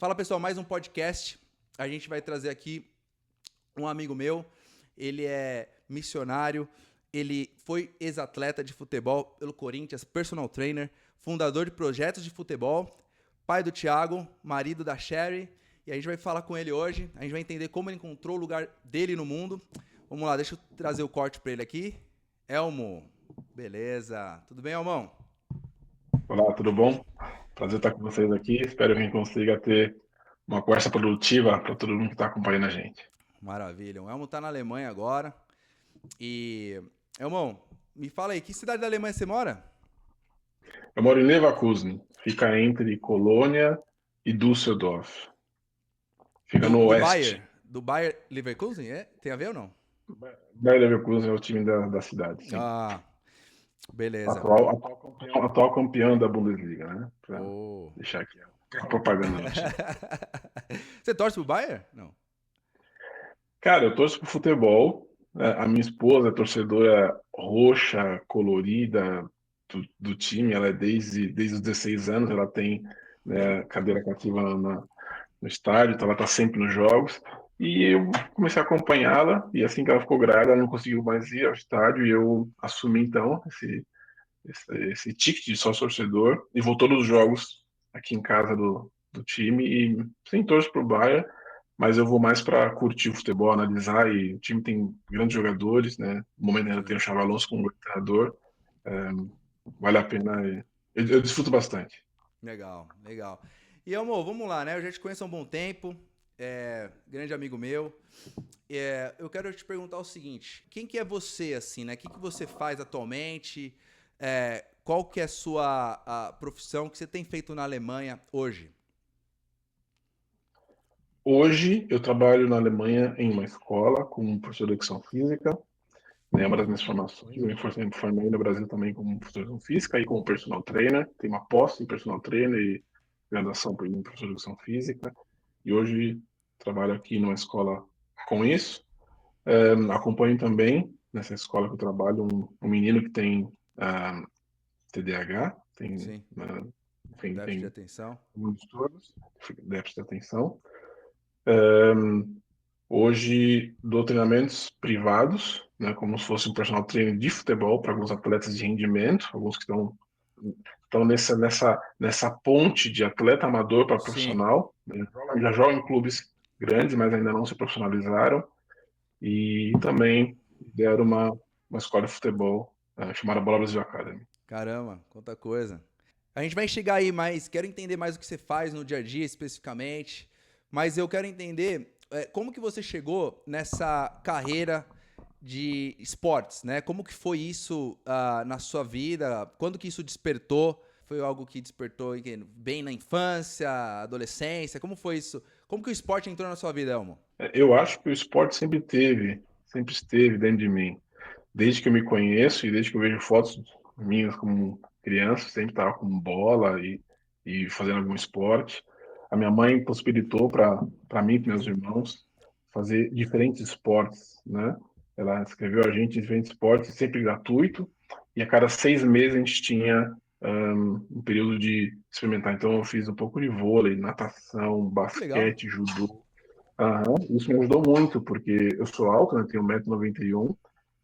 Fala pessoal, mais um podcast. A gente vai trazer aqui um amigo meu. Ele é missionário, ele foi ex-atleta de futebol pelo Corinthians, personal trainer, fundador de projetos de futebol, pai do Thiago, marido da Sherry. E a gente vai falar com ele hoje. A gente vai entender como ele encontrou o lugar dele no mundo. Vamos lá, deixa eu trazer o corte para ele aqui. Elmo, beleza. Tudo bem, Elmão? Olá, tudo bom? Prazer estar com vocês aqui. Espero que a gente consiga ter uma conversa produtiva para todo mundo que está acompanhando a gente. Maravilha. O Elmo tá na Alemanha agora. E, Elmão, me fala aí, que cidade da Alemanha você mora? Eu moro em Leverkusen, fica entre Colônia e Düsseldorf. Fica Do, no do oeste. Bayer? Do Bayer Leverkusen, é? Tem a ver ou não? Bayer Leverkusen é o time da cidade, sim. Ah, beleza. Atual campeão da Bundesliga, né? Para Oh. deixar aqui a propaganda no time. Você torce pro Bayer? Não. Cara, eu torço pro futebol. A minha esposa é torcedora roxa, colorida do time. Ela é desde os 16 anos. Ela tem, né, cadeira cativa no estádio, então ela está sempre nos jogos. E eu comecei a acompanhá-la. E assim que ela ficou grávida, ela não conseguiu mais ir ao estádio. E eu assumi então esse ticket de sócio torcedor e vou todos os jogos aqui em casa do time. E sim, torço pro Bayern, mas eu vou mais para curtir o futebol, analisar, e o time tem grandes jogadores, né? No momento ainda tem Sim. o Xabi Alonso como treinador, vale a pena, eu desfruto bastante. Legal, legal. E, amor, vamos lá, né? Eu já te conheço há um bom tempo, grande amigo meu. Eu quero te perguntar o seguinte: quem que é você, assim, né? O que que você faz atualmente? Qual que é a profissão que você tem feito na Alemanha hoje? Hoje eu trabalho na Alemanha em uma escola como professor de educação física, né? Uma das minhas formações, eu me formei no Brasil também como professor de educação física e como personal trainer, tenho uma pós em personal trainer e graduação em professor de educação física, e hoje trabalho aqui numa escola com isso. Acompanho também nessa escola que eu trabalho um menino que tem TDAH, tem, Sim, enfim, déficit de tem atenção. alguns distúrbios, déficit de atenção. Hoje dou treinamentos privados, né, como se fosse um personal trainer de futebol para alguns atletas de rendimento, alguns que estão nessa ponte de atleta amador para Sim, profissional, né, já jogam em clubes grandes, mas ainda não se profissionalizaram. E também deram uma escola de futebol chamada Bola Brasil Academy. caramba, quanta coisa. A gente vai chegar aí, mas quero entender mais o que você faz no dia a dia especificamente. Mas eu quero entender como que você chegou nessa carreira de esportes, né? Como que foi isso na sua vida? Quando que isso despertou? Foi algo que despertou bem na infância, adolescência? Como foi isso? Como que o esporte entrou na sua vida, Elmo? Eu acho que o esporte sempre esteve dentro de mim. Desde que eu me conheço e desde que eu vejo fotos minhas como criança, sempre estava com bola e fazendo algum esporte. A minha mãe possibilitou para mim e para meus irmãos fazer diferentes esportes, né? Ela escreveu a gente em diferentes esportes, sempre gratuito, e a cada 6 meses a gente tinha um período de experimentar. Então eu fiz um pouco de vôlei, natação, Que legal. basquete, judô. Aham. Isso me ajudou muito, porque eu sou alto, né? Tenho 1,91 m,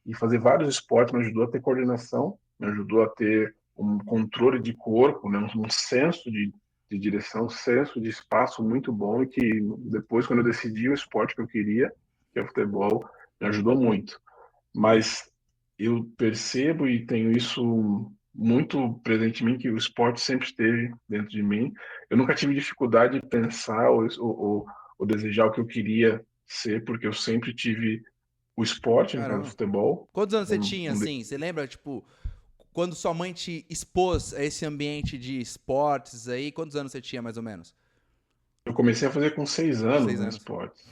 e fazer vários esportes me ajudou a ter coordenação, me ajudou a ter um controle de corpo, né? Um senso de direção, um senso de espaço muito bom, e que depois, quando eu decidi o esporte que eu queria, que é o futebol, me ajudou muito. Mas eu percebo e tenho isso muito presente em mim, que o esporte sempre esteve dentro de mim. Eu nunca tive dificuldade de pensar ou desejar o que eu queria ser, porque eu sempre tive o esporte, no caso do Caramba. futebol. Quantos anos você Um, tinha, um assim? Você lembra, tipo, quando sua mãe te expôs a esse ambiente de esportes aí? Quantos anos você tinha, mais ou menos? Eu comecei a fazer com 6 anos, Seis né, anos. esportes.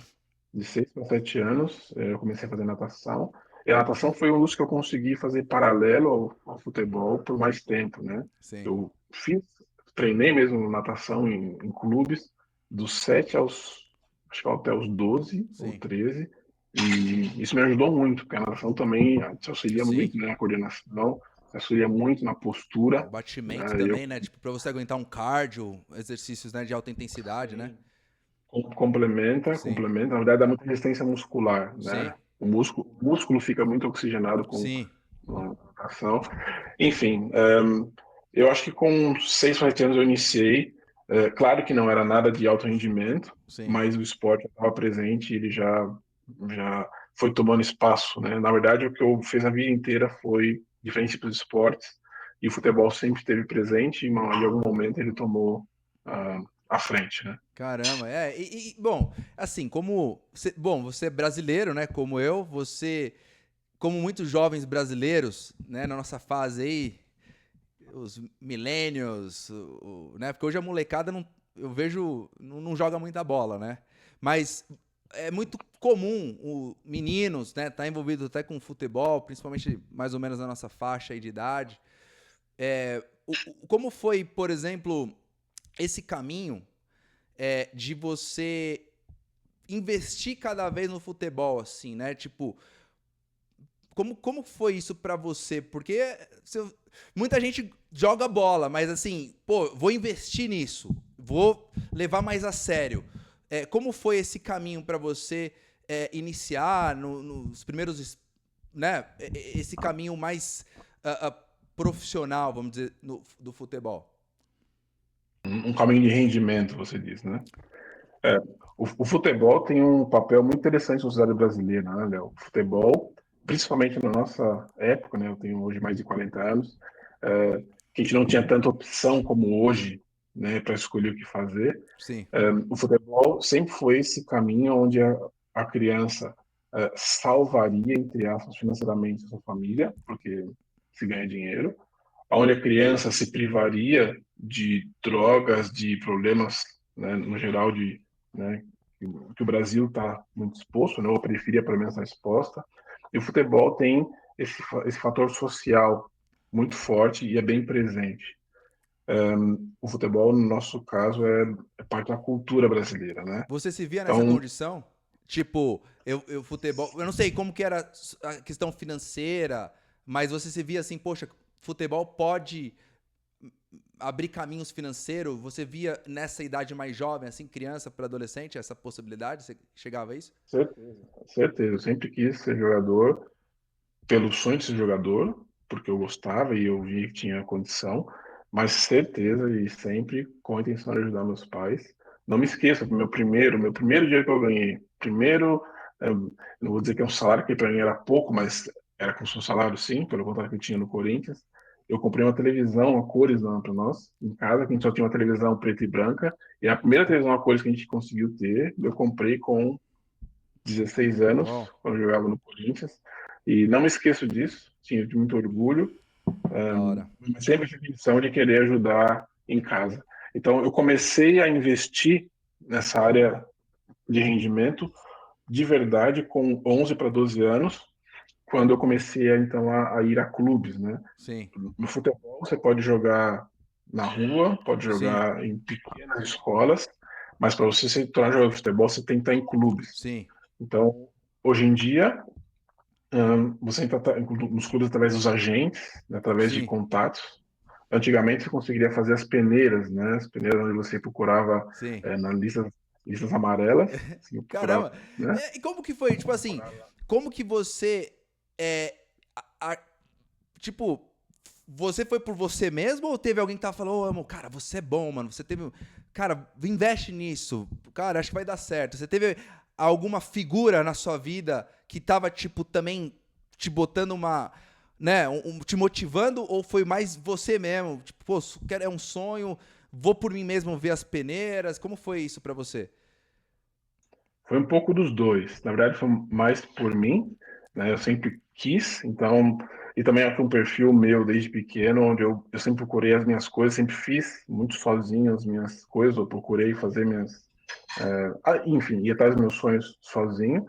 De 6 para 7 anos, eu comecei a fazer natação. E a natação foi um dos que eu consegui fazer paralelo ao futebol por mais tempo, né? Sim, Eu treinei mesmo natação em clubes dos 7 acho que até os 12 ou sim, 13. E isso me ajudou muito, porque a natação também te auxilia sim. muito, né, na coordenação, te auxilia muito na O postura, batimento né? também, né? Tipo, pra você aguentar um cardio, exercícios, né, de alta intensidade, né? Complementa, Sim, complementa. Na verdade, dá muita resistência muscular, sim, né? O músculo fica muito oxigenado com sim, a natação. Enfim, eu acho que com 6, 7 anos eu iniciei. Claro que não era nada de alto rendimento, sim. mas o esporte estava presente e ele já foi tomando espaço, né? Na verdade, o que eu fiz a vida inteira foi diferentes tipos de esportes e o futebol sempre esteve presente e em algum momento ele tomou a frente, né? Caramba, bom, assim, bom, você é brasileiro, né, como eu, como muitos jovens brasileiros, né, na nossa fase aí, os millennials, né, porque hoje a molecada não, eu vejo, não joga muita bola, né, mas é muito comum meninos, né, tá envolvido até com futebol, principalmente mais ou menos na nossa faixa aí de idade. Como foi, por exemplo, esse caminho de você investir cada vez no futebol, assim, né? Tipo, como foi isso pra você? Porque muita gente joga bola, mas assim, pô, vou investir nisso, vou levar mais a sério. Como foi esse caminho pra você iniciar nos primeiros, né? Esse caminho mais profissional, vamos dizer, do futebol? Um caminho de rendimento, você diz, né? O futebol tem um papel muito interessante na sociedade brasileira, né, Léo? O futebol, principalmente na nossa época, né? Eu tenho hoje mais de 40 anos, que a gente não tinha tanta opção como hoje, né, para escolher o que fazer. Sim, O futebol sempre foi esse caminho onde a criança salvaria, entre aspas, financeiramente a sua família, porque se ganha dinheiro, onde a criança se privaria de drogas, de problemas, né, no geral, né, que o Brasil está muito exposto, né, ou a periferia pelo menos está exposta, e o futebol tem esse fator social muito forte e é bem presente. O futebol, no nosso caso, é parte da cultura brasileira, né? você se via nessa Então, condição? Tipo, futebol. Eu não sei como que era a questão financeira, mas você se via assim, poxa, futebol pode abrir caminhos financeiros. Você via nessa idade mais jovem, assim, criança para adolescente, essa possibilidade? Você chegava a isso? certeza, certeza. Eu sempre quis ser jogador, pelo sonho de ser jogador, porque eu gostava e eu vi que tinha condição, mas certeza e sempre com a intenção de ajudar meus pais. Não me esqueça, meu primeiro dinheiro que eu ganhei, primeiro, não vou dizer que é um salário que para mim era pouco, mas era com seu salário sim, pelo contrato que eu tinha no Corinthians. Eu comprei uma televisão a cores para nós, em casa, que a gente só tinha uma televisão preta e branca, e a primeira televisão a cores que a gente conseguiu ter, eu comprei com 16 anos, Bom, quando eu jogava no Corinthians, e não me esqueço disso, tinha muito orgulho, da hora. sempre tive a intenção de querer ajudar em casa. Então, eu comecei a investir nessa área de rendimento de verdade com 11 para 12 anos, quando eu comecei então a ir a clubes, né? Sim, No futebol você pode jogar na rua, pode sim, jogar em pequenas escolas, mas para você se tornar jogador de futebol você tem que estar em clubes. sim, Então, hoje em dia, você entra nos clubes através dos agentes, né, através de sim, contatos. Antigamente você conseguiria fazer as peneiras, né? As peneiras onde você procurava sim. na listas amarelas, você procurava, Caramba! né? E como que foi? Tipo assim, como que você. É, a- tipo, você foi por você mesmo ou teve alguém que tava falando, ô, amor, cara, você é bom, mano. Você teve. Cara, investe nisso. Cara, acho que vai dar certo. Você teve alguma figura na sua vida que tava, tipo, também te botando uma. Né, te motivando ou foi mais você mesmo? Tipo, pô, é um sonho, vou por mim mesmo ver as peneiras. Como foi isso pra você? Foi um pouco dos dois. Na verdade, foi mais por mim, né? Eu sempre quis, então, e também é um perfil meu desde pequeno, onde eu sempre procurei as minhas coisas, sempre fiz muito sozinho as minhas coisas, eu procurei fazer enfim, ir atrás dos meus sonhos sozinho.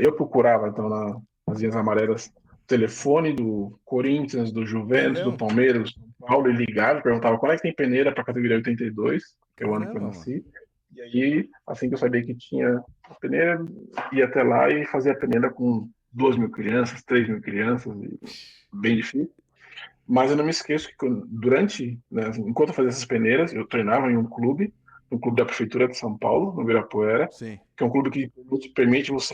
Eu procurava, então, nas linhas amarelas, o telefone do Corinthians, do É Juventus, do mesmo? Palmeiras, do São Paulo, e ligava, perguntava qual é que tem peneira para a categoria 82, que é o ano que eu Caramba, mano. nasci. E aí, assim que eu sabia que tinha a peneira, ia até lá e fazia a peneira com 2.000 crianças, 3.000 crianças, bem difícil. Mas eu não me esqueço que durante, né, enquanto eu fazia essas peneiras, eu treinava em um clube um clube da Prefeitura de São Paulo, no Ibirapuera, Sim, que é um clube que permite você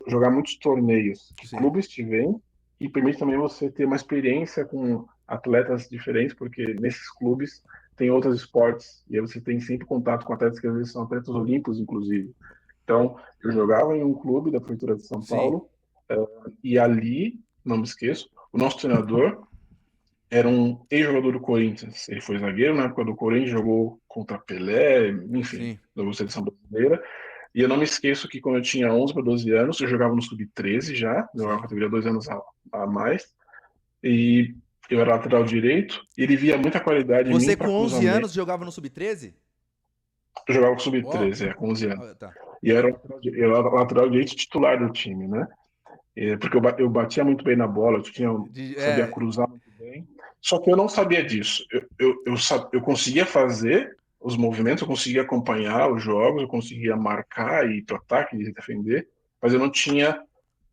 jogar muitos torneios que sim, clubes te vêm e permite também você ter uma experiência com atletas diferentes, porque nesses clubes tem outros esportes e aí você tem sempre contato com atletas que às vezes são atletas olímpicos, inclusive. Então, eu jogava em um clube da Prefeitura de São sim, Paulo, e ali, não me esqueço, o nosso treinador era um ex-jogador do Corinthians. Ele foi zagueiro na época do Corinthians, jogou contra Pelé, enfim, sim, jogou seleção brasileira. E eu não me esqueço que quando eu tinha 11 para 12 anos, eu jogava no sub-13 já, jogava sim. categoria 2 anos a mais, e eu era lateral direito, e ele via muita qualidade em mim Você para com 11 cruzamento. anos jogava no Sub-13? Eu jogava com Uau. sub-13, com 11 anos. Ah, tá. E eu era lateral direito titular do time, né? Porque eu batia muito bem na bola, sabia É, cruzar muito bem. Só que eu não sabia disso. Eu conseguia fazer os movimentos, eu conseguia acompanhar os jogos, eu conseguia marcar e ir para o ataque e defender, mas eu não tinha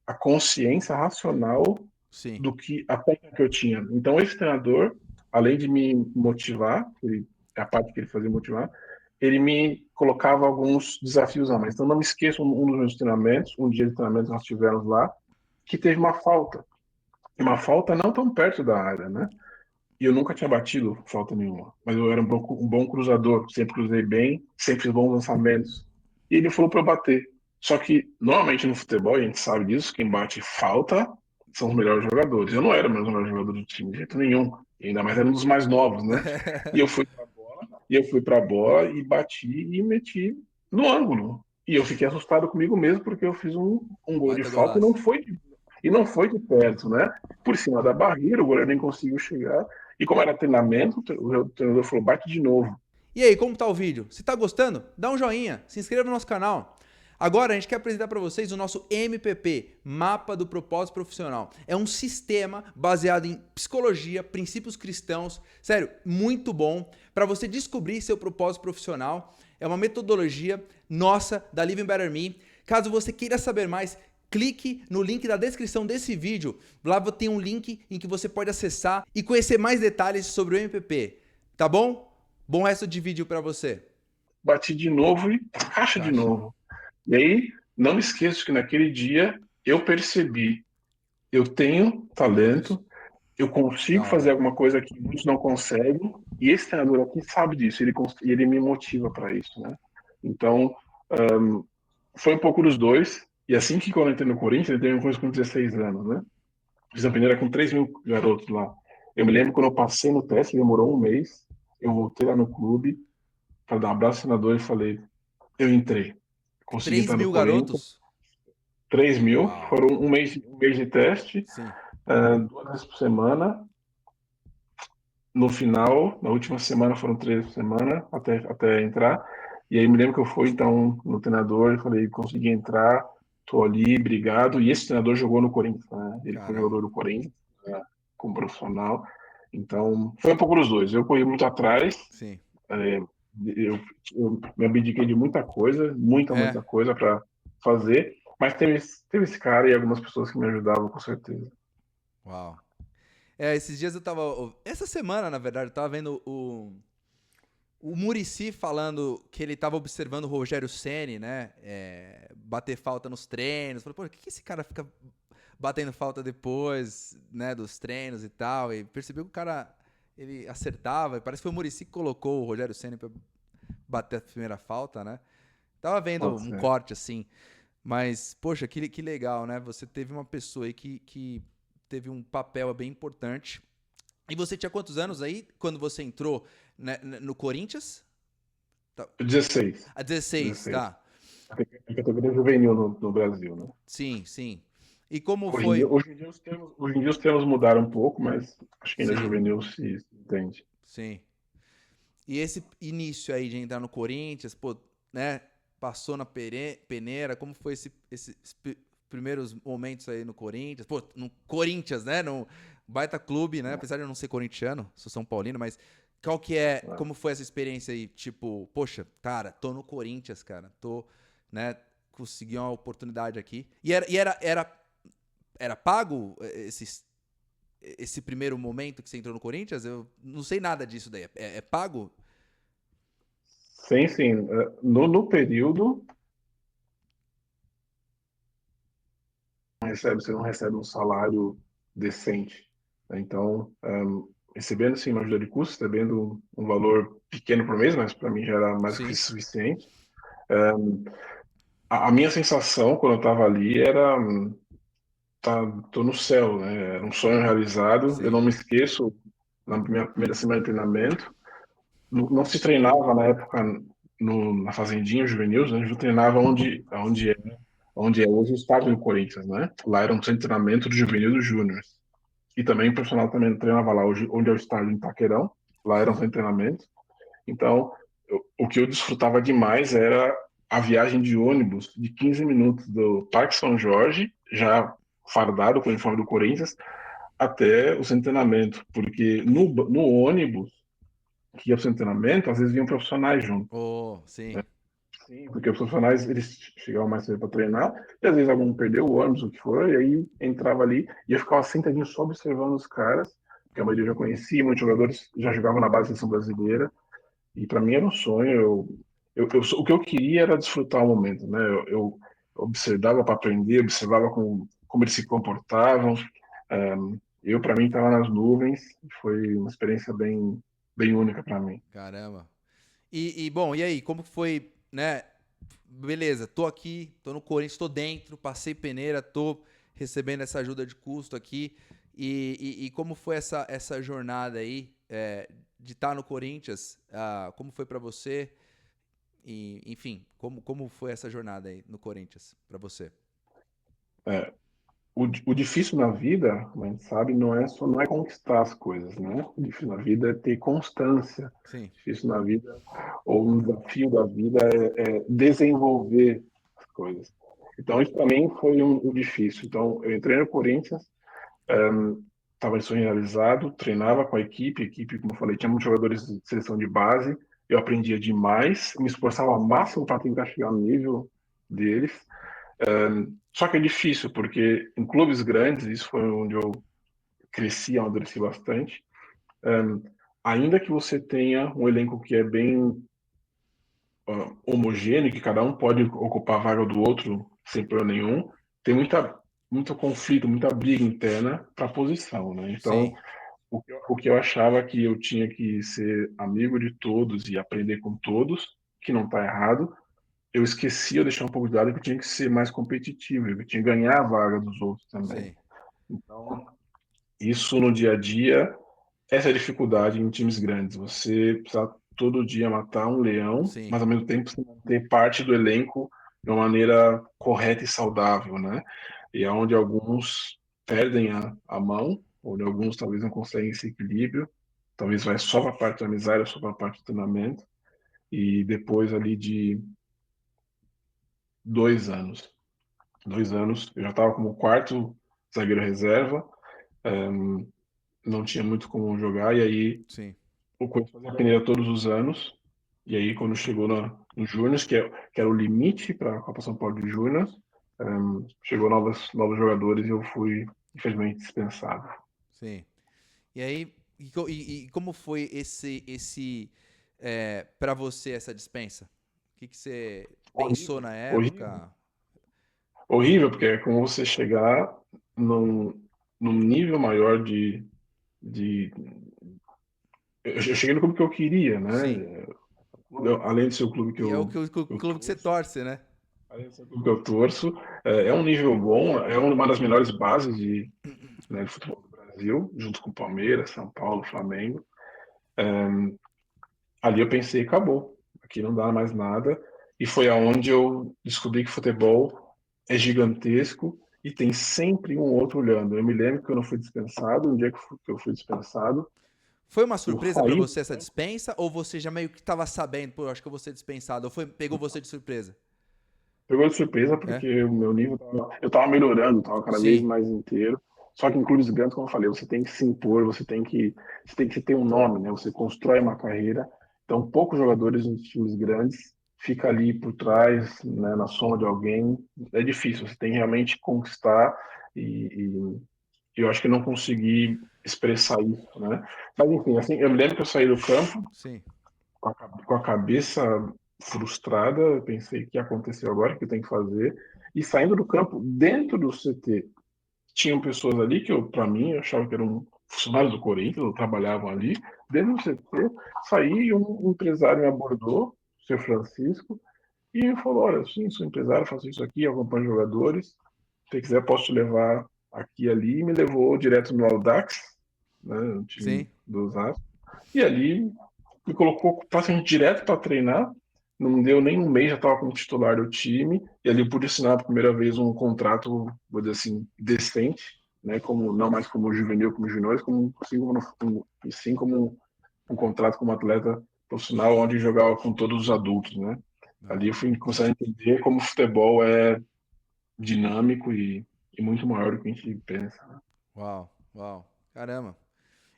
a consciência racional sim, do que a técnica que eu tinha. Então, esse treinador, além de me motivar, é a parte que ele fazia motivar, ele me colocava alguns desafios a mais. Então, não me esqueço um dos meus treinamentos, um dia de treinamento que nós tivemos lá, que teve uma falta. E uma falta não tão perto da área, né? E eu nunca tinha batido falta nenhuma. Mas eu era um bom cruzador, sempre cruzei bem, sempre fiz bons lançamentos. E ele falou para eu bater. Só que, normalmente no futebol, a gente sabe disso, quem bate falta são os melhores jogadores. Eu não era o melhor jogador do time, de jeito nenhum. E ainda mais era um dos mais novos, né? E eu fui pra bola, e bati e meti no ângulo. E eu fiquei assustado comigo mesmo, porque eu fiz um gol de baita falta golaço. e não foi de perto, né? Por cima da barreira, o goleiro nem conseguiu chegar. E como era treinamento, o treinador falou, bate de novo. E aí, como tá o vídeo? Se tá gostando, dá um joinha, se inscreva no nosso canal. Agora a gente quer apresentar para vocês o nosso MPP, Mapa do Propósito Profissional. É um sistema baseado em psicologia, princípios cristãos, sério, muito bom para você descobrir seu propósito profissional. É uma metodologia nossa da Living Better Me. Caso você queira saber mais, clique no link da descrição desse vídeo. Lá tem um link em que você pode acessar e conhecer mais detalhes sobre o MPP. Tá bom? Bom resto de vídeo para você. Bati de novo e caixa de Caixa. novo. E aí, não me esqueço que naquele dia eu percebi, eu tenho talento, eu Da consigo fazer hora. alguma coisa que muitos não conseguem, e esse treinador aqui sabe disso, ele me motiva para isso, né? Então, foi um pouco dos dois, e assim que quando eu entrei no Corinthians, eu entrei no Corinthians com 16 anos, né? Fiz a peneira com 3 mil garotos lá. Eu me lembro quando eu passei no teste, demorou um mês, eu voltei lá no clube para dar um abraço ao treinador e falei, eu entrei. Consegui 3 entrar no mil Corinthians, garotos? 3 mil, Uau. foram um mês de teste, Sim. 2 vezes por semana. No final, na última semana foram 3 por semana até entrar. E aí me lembro que eu fui então no treinador e falei, consegui entrar, tô ali, obrigado. E esse treinador jogou no Corinthians, né? Ele foi Caramba. jogador do Corinthians, né? Como profissional. Então, foi um pouco dos dois. Eu corri muito atrás, Sim. é, eu me abdiquei de É. muita coisa para fazer, mas teve esse cara e algumas pessoas que me ajudavam, com certeza. Uau. É, esses dias eu tava. Essa semana, na verdade, eu tava vendo o Muricy falando que ele tava observando o Rogério Ceni, né? Bater falta nos treinos. Falei, pô, por que esse cara fica batendo falta depois, né, dos treinos e tal? E percebeu que o cara ele acertava. E parece que foi o Muricy que colocou o Rogério Ceni pra bater a primeira falta, né? Tava vendo Pode um ser. corte assim. Mas, poxa, que legal, né? Você teve uma pessoa aí que teve um papel bem importante. E você tinha quantos anos aí quando você entrou, né, no Corinthians? Tá. 16. A 16, 16. tá. A categoria juvenil no Brasil, né? Sim, sim. E como foi? Hoje em dia os termos mudaram um pouco, mas acho que ainda Sim, juvenil se entende. sim. E esse início aí de entrar no Corinthians, pô, né? Passou na peneira, como foi esses primeiros momentos aí no Corinthians? Pô, no Corinthians, né? No baita clube, né? Apesar de eu não ser corintiano, sou São Paulino, mas qual que é, Né? como foi essa experiência aí? Tipo, poxa, cara, tô no Corinthians, cara, tô, né? Consegui uma oportunidade aqui. Era pago esse primeiro momento que você entrou no Corinthians? Eu não sei nada disso daí. É pago? Sim, sim. No período, você não recebe um salário decente, né? Então, recebendo sim uma ajuda de custo, recebendo um valor pequeno por mês, mas para mim já era mais que Sim. suficiente. A minha sensação quando eu estava ali era, tá, tô no céu, né? Era um sonho realizado. Eu Sim. não me esqueço, na minha primeira semana de treinamento, não se treinava na época na Fazendinha Juvenil, né? A gente treinava onde é hoje o estádio do Corinthians, né? Lá era um centro de treinamento do Juvenil e do Júnior. E também o profissional também treinava lá, hoje, onde é o estádio em Taquerão. Lá era um centro de treinamento. Então, o que eu desfrutava demais era a viagem de ônibus de 15 minutos do Parque São Jorge, já fardado com o uniforme do Corinthians, até o centro de treinamento. Porque no ônibus que ia para o centro de treinamento, às vezes vinham profissionais junto. Oh, sim. Sim, porque os profissionais, eles chegavam mais cedo para treinar, e às vezes algum perdeu o ônibus, o que for, e aí entrava ali, e eu ficava sentadinho só observando os caras, que a maioria eu já conhecia, muitos jogadores já jogavam na base da seleção brasileira, e para mim era um sonho. O que eu queria era desfrutar o momento, né? Eu observava para aprender, observava como eles se comportavam. Eu, para mim, estava nas nuvens, foi uma experiência bem única para mim. Caramba. Bom, e aí, como que foi, né? Beleza, tô aqui, tô no Corinthians, tô dentro, passei peneira, tô recebendo essa ajuda de custo aqui. E como foi essa jornada aí de estar no Corinthians? Como foi pra você? E, enfim, como foi essa jornada aí no Corinthians pra você? É, o difícil na vida, a gente sabe, não é conquistar as coisas, né? O difícil na vida é ter constância. Sim, O difícil na vida, ou um desafio da vida, é desenvolver as coisas. Então, isso para mim foi o difícil. Então, eu entrei no Corinthians, estava em sonho realizado, treinava com a equipe, como eu falei, tinha muitos jogadores de seleção de base, eu aprendia demais, me esforçava ao máximo para tentar chegar no nível deles. Só que é difícil, porque em clubes grandes, isso foi onde eu cresci, amadureci bastante, um, ainda que você tenha um elenco que é bem homogêneo, que cada um pode ocupar a vaga do outro sem problema nenhum, tem muito conflito, muita briga interna para a posição, né? Então, sim, o que eu achava que eu tinha que ser amigo de todos e aprender com todos, que não está errado, eu esquecia, eu deixava um pouco de lado que eu tinha que ser mais competitivo, eu tinha que ganhar a vaga dos outros também. sim, Então, isso no dia a dia, essa é a dificuldade em times grandes. Você precisa todo dia matar um leão, sim, mas ao mesmo tempo você manter parte do elenco de uma maneira correta e saudável, né? E é onde alguns perdem a mão, onde alguns talvez não conseguem esse equilíbrio, talvez vai só para a parte da amizade, só para a parte do treinamento, e depois ali de 2 anos, 2 anos, eu já estava como quarto zagueiro reserva, não tinha muito como jogar, e aí sim. o Corinthians fazia peneira todos os anos. E aí, quando chegou no Júnior, que era o limite para a Copa São Paulo de Júnior, chegou novos jogadores e eu fui, infelizmente, dispensado. Sim. E aí, e como foi para você essa dispensa? O que você pensou Horrível, na horrível. época? Horrível, porque é como você chegar num nível maior de. Eu cheguei no clube que eu queria, Sim. né? Além de ser o clube E é o eu clube que você torço, torce, né? além de ser o clube que eu torço, é um nível bom, é uma das melhores bases né, de futebol do Brasil, junto com Palmeiras, São Paulo, Flamengo. Ali eu pensei, acabou, aqui não dá mais nada. E foi aonde eu descobri que futebol é gigantesco e tem sempre um outro olhando. Eu me lembro que eu não fui dispensado, um dia que eu fui dispensado, Foi uma eu surpresa pra saí do você essa campo. dispensa ou você já meio que tava sabendo, pô, acho que eu vou ser dispensado, ou pegou você de surpresa? Pegou de surpresa É? porque o meu nível eu tava melhorando, tava cada vez Sim, mais inteiro. Só que em clubes grandes, como eu falei, você tem que se impor, você tem que ter um nome, né? Você constrói uma carreira. Então, poucos jogadores nos times grandes fica ali por trás, né, na sombra de alguém. É difícil, você tem que realmente conquistar e eu acho que não consegui expressar isso, né? Mas enfim, assim, eu me lembro que eu saí do campo, sim, com a cabeça frustrada, eu pensei o que aconteceu agora, o que eu tenho que fazer. E saindo do campo, dentro do CT, tinham pessoas ali que para mim, eu achava que eram funcionários do Corinthians, ou trabalhavam ali. Dentro do CT, saí e um empresário me abordou, o seu Francisco, e me falou: olha, sim, sou empresário, faço isso aqui, acompanho jogadores. Se você quiser, posso te levar aqui e ali. E me levou direto no Audax, né, no time Sim. do Osasco. E ali me colocou praticamente direto para treinar. Não deu nem um mês, já estava como titular do time. E ali eu pude assinar pela primeira vez um contrato, vou dizer assim, decente, né? Como, não mais como juvenil, como juniores, como, sim como um contrato como atleta profissional, onde jogava com todos os adultos, né? Ali Não. eu fui começar a entender como o futebol é dinâmico e muito maior do que a gente pensa, né? Uau, uau. Caramba.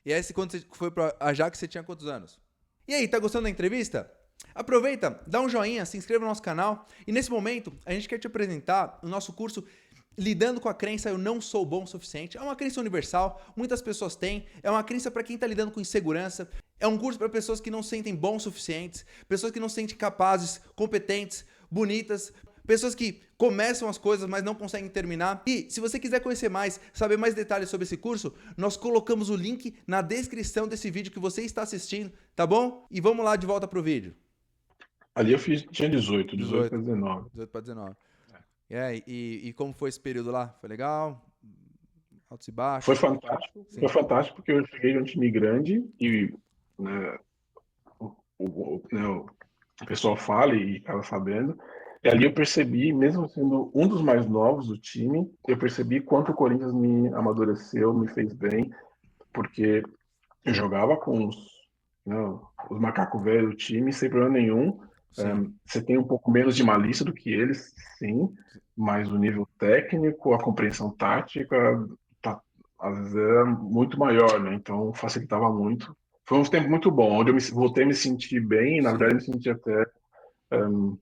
E aí, quando você foi pro Ajax, você tinha quantos anos? E aí, tá gostando da entrevista? Aproveita, dá um joinha, se inscreva no nosso canal. E nesse momento, a gente quer te apresentar o nosso curso Lidando com a Crença Eu Não Sou Bom o Suficiente. É uma crença universal, muitas pessoas têm. É uma crença para quem está lidando com insegurança. É um curso para pessoas que não se sentem bons o suficientes, pessoas que não se sentem capazes, competentes, bonitas, pessoas que começam as coisas, mas não conseguem terminar. E se você quiser conhecer mais, saber mais detalhes sobre esse curso, nós colocamos o link na descrição desse vídeo que você está assistindo, tá bom? E vamos lá de volta pro vídeo. Ali eu tinha 18 para 18, 19. 18 para 19. E como foi esse período lá? Foi legal? Altos e Foi baixos? fantástico, foi Sim, fantástico porque eu cheguei de um time grande e, né, o pessoal fala e acaba sabendo. E ali eu percebi, mesmo sendo um dos mais novos do time, eu percebi quanto o Corinthians me amadureceu, me fez bem, porque eu jogava com né, os macacos velhos do time sem problema nenhum. sim, Você tem um pouco menos de malícia do que eles, sim, mas o nível técnico, a compreensão tática, tá, às vezes era muito maior, né? Então facilitava muito. Foi um tempo muito bom, onde eu voltei a me sentir bem e, na verdade, sim. me senti até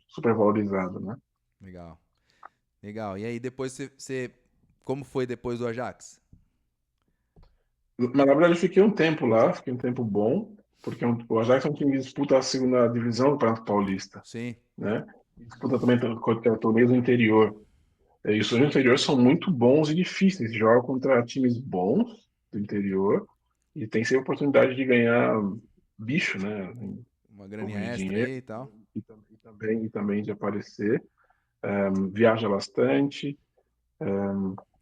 super valorizado, né? Legal, legal. E aí depois como foi depois do Ajax? Mas, na verdade, eu fiquei um tempo lá, fiquei um tempo bom, porque o Ajax é um time que disputa a segunda divisão do Campeonato Paulista, Sim, né? E disputa também torneios no interior. E os torneios do interior são muito bons e difíceis. Joga contra times bons do interior e tem sempre a oportunidade de ganhar bicho, né? Em uma forma graninha de extra dinheiro aí e tal. e também de aparecer. Viaja bastante.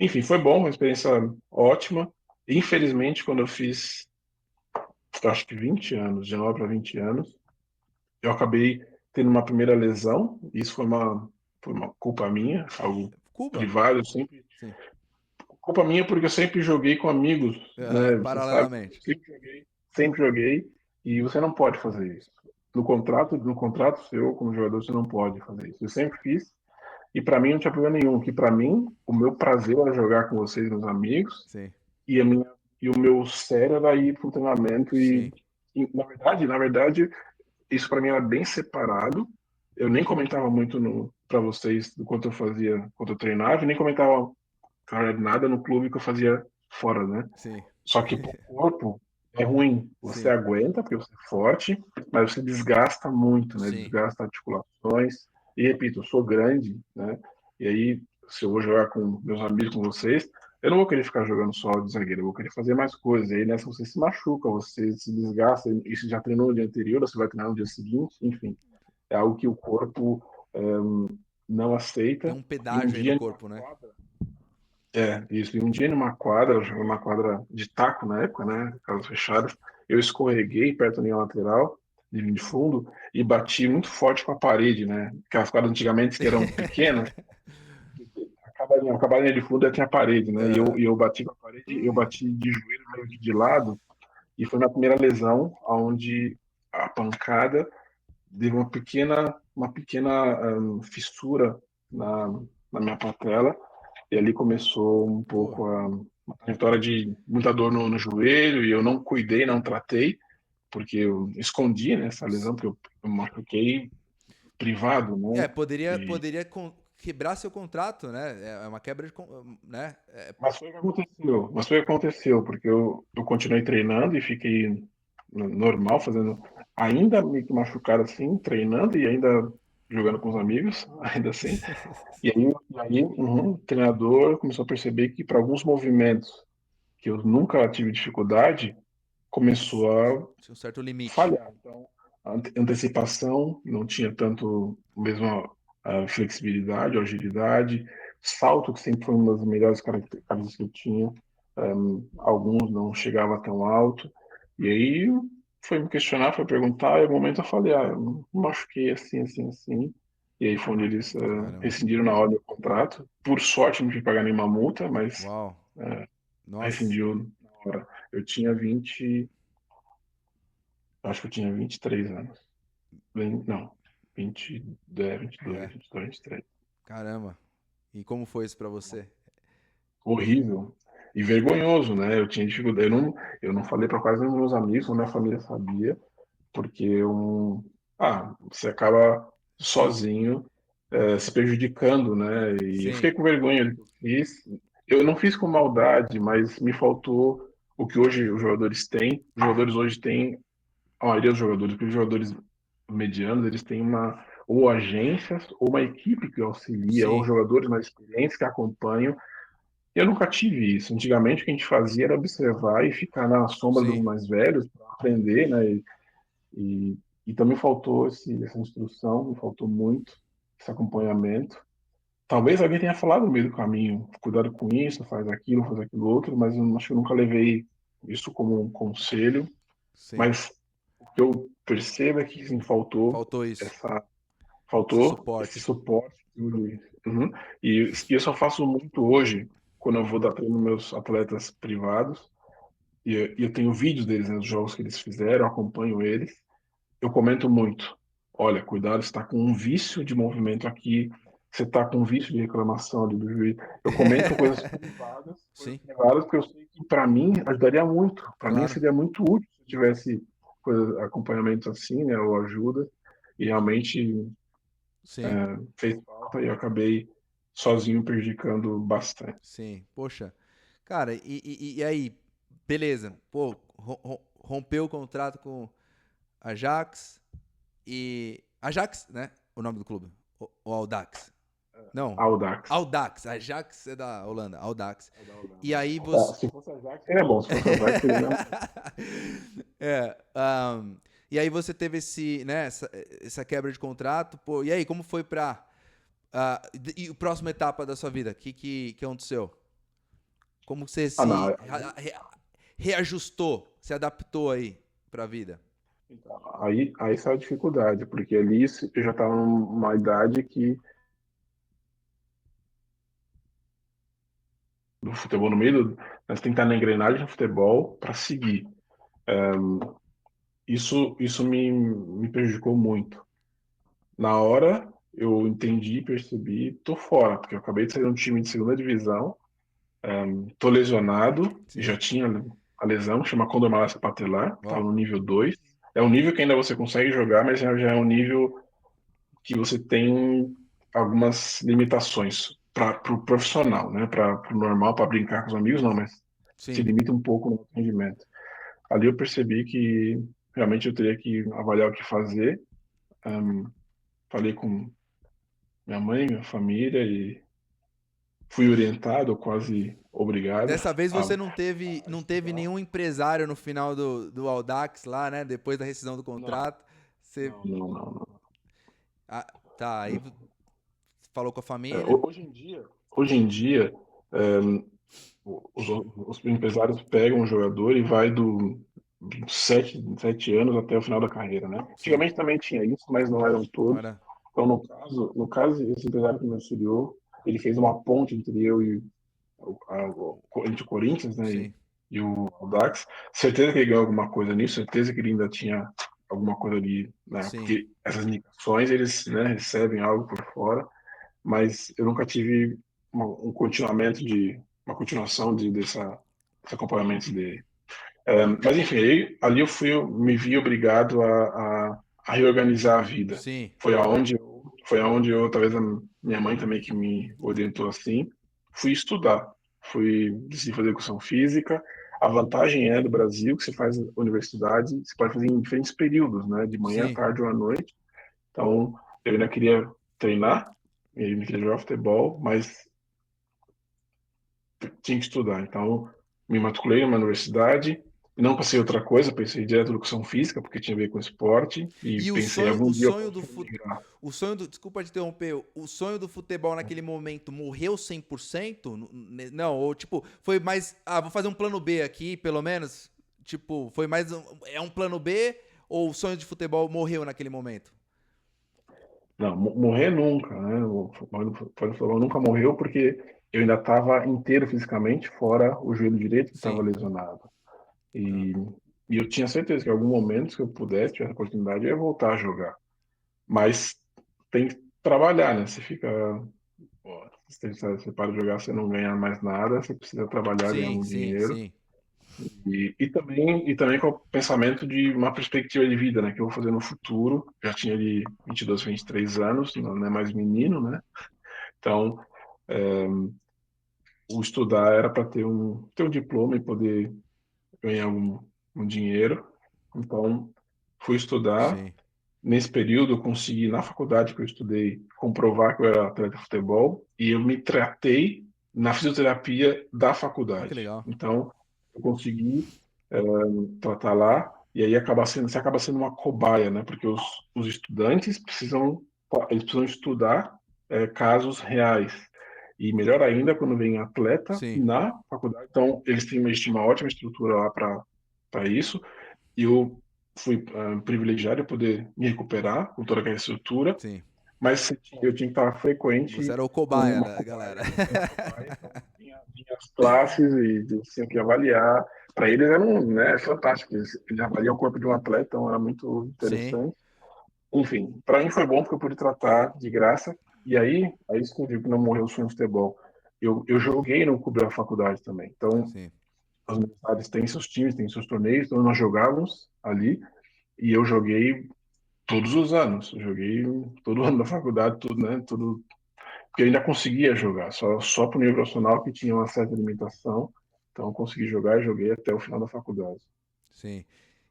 Enfim, foi bom, uma experiência ótima. Infelizmente, quando eu fiz, acho que 20 anos, 19 para 20 anos, eu acabei tendo uma primeira lesão. Isso foi uma culpa minha, algo Cuba? privado. Eu sempre Sim. Culpa minha porque eu sempre joguei com amigos, Aham, né? Você sabe, eu paralelamente. sempre joguei e você não pode fazer isso. No contrato seu como jogador, você não pode fazer isso. Eu sempre fiz e para mim não tinha problema nenhum. Que para mim o meu prazer era jogar com vocês, meus amigos, Sim, e o meu sério era ir para o treinamento sim, e na verdade, isso para mim era bem separado. Eu nem comentava muito para vocês do quanto eu fazia, quanto eu treinava, e nem comentava nada no clube que eu fazia fora, né? sim, Só que pro corpo é ruim. Você sim, aguenta, porque você é forte, mas você desgasta muito, né? sim. Desgasta articulações. E repito, eu sou grande, né? E aí, se eu vou jogar com meus amigos, com vocês, eu não vou querer ficar jogando só de zagueiro, eu vou querer fazer mais coisas. E aí nessa você se machuca, você se desgasta, e você já treinou no dia anterior, você vai treinar no dia seguinte, enfim. É algo que o corpo não Tem aceita. um E um pedágio aí no dia numa corpo, né? quadra, isso. E um dia numa quadra, eu jogava numa quadra de taco na época, né? Casas fechadas. Eu escorreguei perto da linha lateral, de linha de fundo, e bati muito forte com a parede, né? Aquelas quadras antigamente que eram pequenas, a cabalinha de fundo tinha parede, né? E eu, Aham. e eu bati com a parede, eu bati de joelho meio que de lado, e foi minha primeira lesão, onde a pancada deu uma pequena fissura na minha patela. E ali começou um Pô, pouco uma trajetória de muita dor no joelho, e eu não cuidei, não tratei, porque eu escondi, né, essa lesão, porque eu machuquei privado, né? E, quebrar seu contrato, né? É uma quebra né? mas foi o que aconteceu, porque eu continuei treinando e fiquei normal, fazendo ainda meio que machucado assim, treinando e ainda jogando com os amigos, ainda assim. O treinador começou a perceber que para alguns movimentos que eu nunca tive dificuldade, começou a Tinha um certo limite. falhar. Então, a antecipação não tinha tanto mesmo a flexibilidade, a agilidade, salto, que sempre foi uma das melhores características que eu tinha, alguns não chegava tão alto. E aí foi me questionar, foi perguntar, e no momento eu falei, eu me machuquei assim, assim, assim. E aí foi onde eles Caramba. rescindiram na hora do contrato. Por sorte não tive que pagar nenhuma multa, mas Uau. uh, Nossa. rescindiu na hora. Eu tinha 20, acho que eu tinha 23 anos. Não, 20, 22, É. 22, 23. Caramba. E como foi isso pra você? Horrível e vergonhoso, né? Eu tinha dificuldade. Eu não falei para quase nenhum dos meus amigos, a minha família sabia, porque você acaba Sim. sozinho se prejudicando, né? E eu Sim. fiquei com vergonha do que eu fiz. Eu não fiz com maldade, mas me faltou o que hoje os jogadores têm. Os jogadores hoje têm, a maioria dos jogadores, porque os jogadores medianos, eles têm ou agências ou uma equipe que auxilia, ou Sim. jogadores mais experientes que acompanham. Eu nunca tive isso. Antigamente o que a gente fazia era observar e ficar na sombra dos Sim. mais velhos para aprender, né? E, e também faltou essa instrução, me faltou muito esse acompanhamento. Talvez alguém tenha falado no meio do caminho, cuidado com isso, faz aquilo outro, mas eu acho que eu nunca levei isso como um conselho. Sim. Mas o que eu percebo é que assim, Faltou isso. essa, Esse faltou esse suporte. suporte. Uhum. E eu só faço muito hoje, quando eu vou dar treino nos meus atletas privados, e eu tenho vídeos deles, né, dos jogos que eles fizeram, eu acompanho eles, eu comento muito. Olha, cuidado, você está com um vício de movimento aqui, você está com um vício de reclamação ali do juiz. Eu comento coisas Sim. privadas, porque eu sei que para mim ajudaria muito. Para mim Claro. seria muito útil se eu tivesse acompanhamentos assim, né, ou ajuda. E realmente Sim. fez falta e eu acabei sozinho prejudicando bastante. Sim. Poxa. Cara, e aí? Beleza. Pô, rompeu o contrato com Ajax e. Ajax, né? O nome do clube. O Audax. Não. Audax. Audax. Ajax é da Holanda. Audax. É da Holanda. E aí você. Se fosse Ajax, seria bom. Se fosse Ajax, seria mesmo. É, e aí você teve essa quebra de contrato, pô, e aí, como foi e a próxima etapa da sua vida? O que aconteceu? Como você Ah, não. se reajustou, se adaptou aí pra vida? Aí está a dificuldade, porque ali eu já estava numa idade que do futebol no meio, nós tem que estar na engrenagem do futebol para seguir. Isso me prejudicou muito. Na hora eu entendi, percebi, tô fora, porque eu acabei de sair de um time de segunda divisão, tô lesionado, já Sim. tinha a lesão, que chama condromalácia patelar, estava Ó, no nível 2. É um nível que ainda você consegue jogar, mas já é um nível que você tem algumas limitações para o profissional, né? Para o normal, para brincar com os amigos, não, mas se sim, limita um pouco no atendimento. Ali eu percebi que realmente eu teria que avaliar o que fazer. Falei com minha mãe, minha família e fui orientado, quase obrigado dessa vez você a não teve estudar. nenhum empresário no final do Audax lá, né? Depois da rescisão do Não, contrato. Você. não. Ah, tá, aí falou com a É, família. hoje em dia, é, os empresários pegam o jogador e vai dos 7 anos até o final da carreira, né? Sim. Antigamente também tinha isso, mas não eram Não todos. era. Então, no caso, esse empresário que me auxiliou, ele fez uma ponte entre eu e entre o Corinthians, né, Sim, e o Audax. Certeza que ele ganhou alguma coisa nisso, certeza que ele ainda tinha alguma coisa ali, né? sim, Porque essas indicações, eles, né, recebem algo por fora, mas eu nunca tive uma continuação desse acompanhamento dele. Mas enfim, ali eu me vi obrigado a reorganizar a vida. sim. Foi aonde eu, talvez a minha mãe também que me orientou assim, fui estudar. Decidi fazer educação física, A vantagem do Brasil que você faz universidade, você pode fazer em diferentes períodos, né? De manhã, Sim, tarde ou à noite. Então, eu ainda queria treinar, eu ainda queria jogar futebol, mas tinha que estudar. Então, me matriculei numa universidade, e não passei outra coisa, pensei direto em educação física, porque tinha a ver com esporte, e e pensei, algum dia eu posso migrar. desculpa te interromper, o sonho do futebol naquele momento morreu 100%? Não, ou tipo, foi mais, vou fazer um plano B aqui, pelo menos? Tipo, foi mais é um plano B ou o sonho de futebol morreu naquele momento? Não, morrer nunca, né? O nunca morreu porque eu ainda estava inteiro fisicamente, fora o joelho direito que estava Sim. lesionado. Ah, E, e eu tinha certeza que em algum momento, se eu pudesse, tivesse a oportunidade, eu ia voltar a jogar. Mas tem que trabalhar, né? Você fica. Pô, você para de jogar, você não ganha mais nada, você precisa trabalhar, ganhar sim, um sim, dinheiro. sim. E também com o pensamento de uma perspectiva de vida, né? Que eu vou fazer no futuro. Já tinha ali 22, 23 anos, não é mais menino, né? Então, o estudar era para ter um diploma e poder ganhar um dinheiro. Então, fui estudar. Sim. Nesse período, eu consegui, na faculdade que eu estudei, comprovar que eu era atleta de futebol e eu me tratei na fisioterapia da Olha que faculdade. legal. Então, eu consegui tratar lá e aí você acaba sendo uma cobaia, né? Porque os estudantes eles precisam estudar casos reais. E melhor ainda quando vem atleta Sim, na faculdade. Então, eles têm uma ótima estrutura lá para isso. E eu fui privilegiado de poder me recuperar com toda aquela estrutura, sim. mas eu tinha que estar Você frequente era o com cobaia uma da galera. cobaia, uma cobaia, então vinha as classes e eles tinham que avaliar. Para eles era né, fantástico, eles avaliam o corpo de um atleta, então era muito Sim, interessante. Enfim, para mim foi bom porque eu pude tratar de graça, e aí isso que eu digo que não morreu o sonho do futebol. Eu joguei no clube da faculdade também, então sim, as universidades têm seus times, têm seus torneios, então nós jogávamos ali, e eu joguei todos os anos. Eu joguei todo ano da faculdade, tudo, né? Tudo, porque eu ainda conseguia jogar, só para o nível profissional que tinha uma certa limitação. Então eu consegui jogar e joguei até o final da faculdade. sim.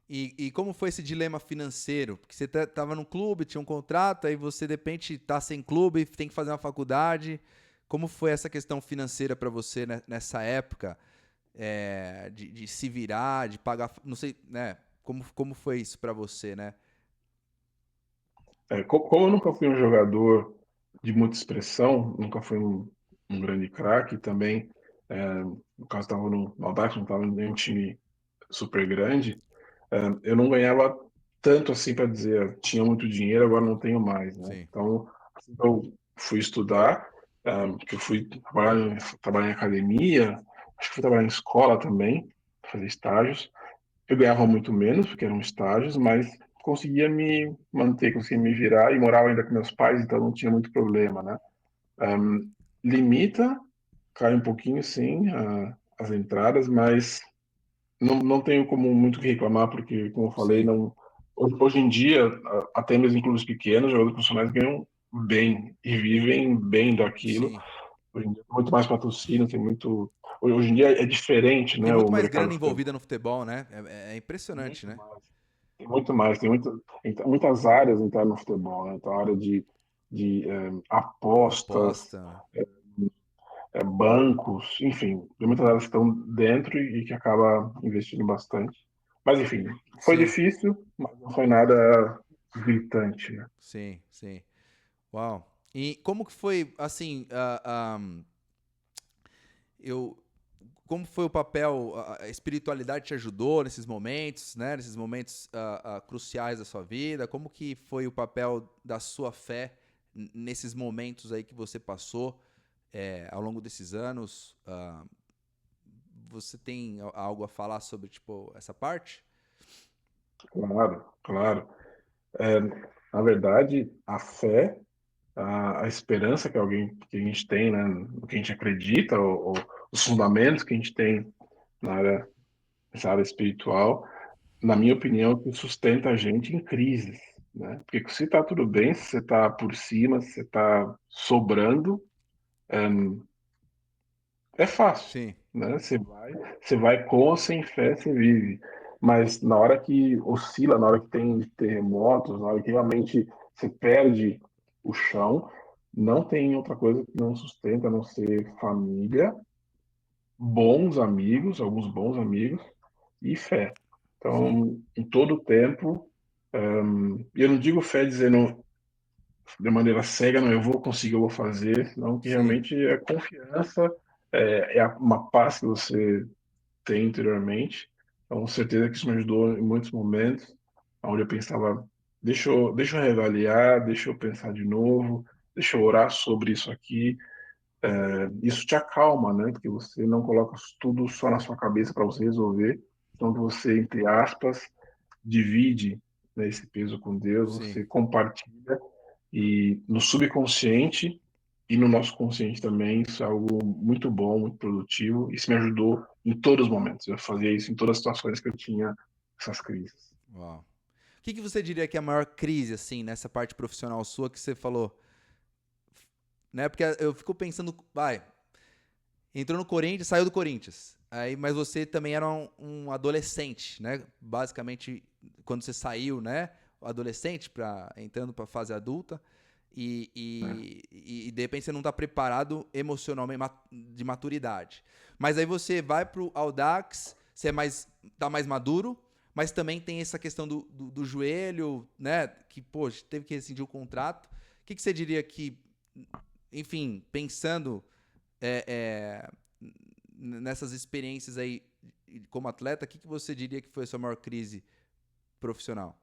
E como foi esse dilema financeiro? Porque você tava num clube, tinha um contrato, aí você de repente tá sem clube, tem que fazer uma faculdade. Como foi essa questão financeira para você nessa época? De se virar, de pagar, não sei, né? Como foi isso para você, né? Como eu nunca fui um jogador de muita expressão, nunca fui um grande craque, também, no caso estava no Audax, não estava em nenhum time super grande, eu não ganhava tanto assim para dizer, tinha muito dinheiro, agora não tenho mais, né? Sim, Então, assim, eu fui estudar, que eu fui trabalhar em academia, acho que fui trabalhar em escola também, fazer estágios. Eu ganhava muito menos, porque eram estágios, mas conseguia me manter, conseguia me virar e morava ainda com meus pais, então não tinha muito problema, né? Limita, cai um pouquinho, sim, as entradas, mas não tenho como muito que reclamar, porque, como eu falei, sim, não. Hoje em dia, até mesmo em clubes pequenos, jogadores profissionais ganham bem e vivem bem daquilo. sim. Hoje em dia tem muito mais patrocínio, tem muito. Hoje em dia é diferente, Tem né, muito o mais mercado grana do envolvida futebol. no futebol, né? É impressionante, Muito né? mais. Tem muito mais, tem muitas áreas entraram no futebol, né? Então, a área de apostas, Aposta. bancos, enfim, tem muitas áreas que estão dentro e que acaba investindo bastante. Mas, enfim, foi Sim, difícil, mas não foi nada gritante, né? sim, sim. Uau. E como que foi, assim, eu, como foi o papel, a espiritualidade te ajudou nesses momentos, né? Nesses momentos cruciais da sua vida? Como que foi o papel da sua fé nesses momentos aí que você passou ao longo desses anos? Você tem algo a falar sobre, tipo, essa parte? Claro, claro. É, na verdade, a fé, a esperança que a gente tem, né, no que a gente acredita, ou os fundamentos que a gente tem nessa área espiritual, na minha opinião, é o que sustenta a gente em crises, né? Porque se está tudo bem, se você está por cima, se você está sobrando, é fácil. Sim, né? Você vai com ou sem fé, você vive. Mas na hora que oscila, na hora que tem terremotos, na hora que realmente você perde o chão, não tem outra coisa que não sustenta a não ser família, bons amigos, alguns bons amigos e fé. Sim, Então, em todo tempo, e eu não digo fé dizendo de maneira cega, não, eu vou conseguir, eu vou fazer, não, que sim, realmente é confiança, uma paz que você tem interiormente. Então, com certeza que isso me ajudou em muitos momentos, onde eu pensava, deixa eu reavaliar, deixa eu pensar de novo, deixa eu orar sobre isso aqui. Isso te acalma, né? Porque você não coloca tudo só na sua cabeça para você resolver, então você, entre aspas, divide, né, esse peso com Deus, sim. você compartilha e no subconsciente e no nosso consciente também, isso é algo muito bom, muito produtivo. Isso me ajudou em todos os momentos. Eu fazia isso em todas as situações que eu tinha essas crises. Uau. O que que você diria que é a maior crise, assim, nessa parte profissional sua que você falou? Né? Porque eu fico pensando, vai, entrou no Corinthians, saiu do Corinthians. Aí, mas você também era um adolescente, né? Basicamente, quando você saiu, né? Adolescente, entrando para a fase adulta. Né? E de repente você não está preparado emocionalmente de maturidade. Mas aí você vai pro Audax, você tá mais maduro, mas também tem essa questão do joelho, né? Que, pô, teve que rescindir o contrato. O que você diria que, enfim, pensando é, nessas experiências aí como atleta, o que você diria que foi a sua maior crise profissional?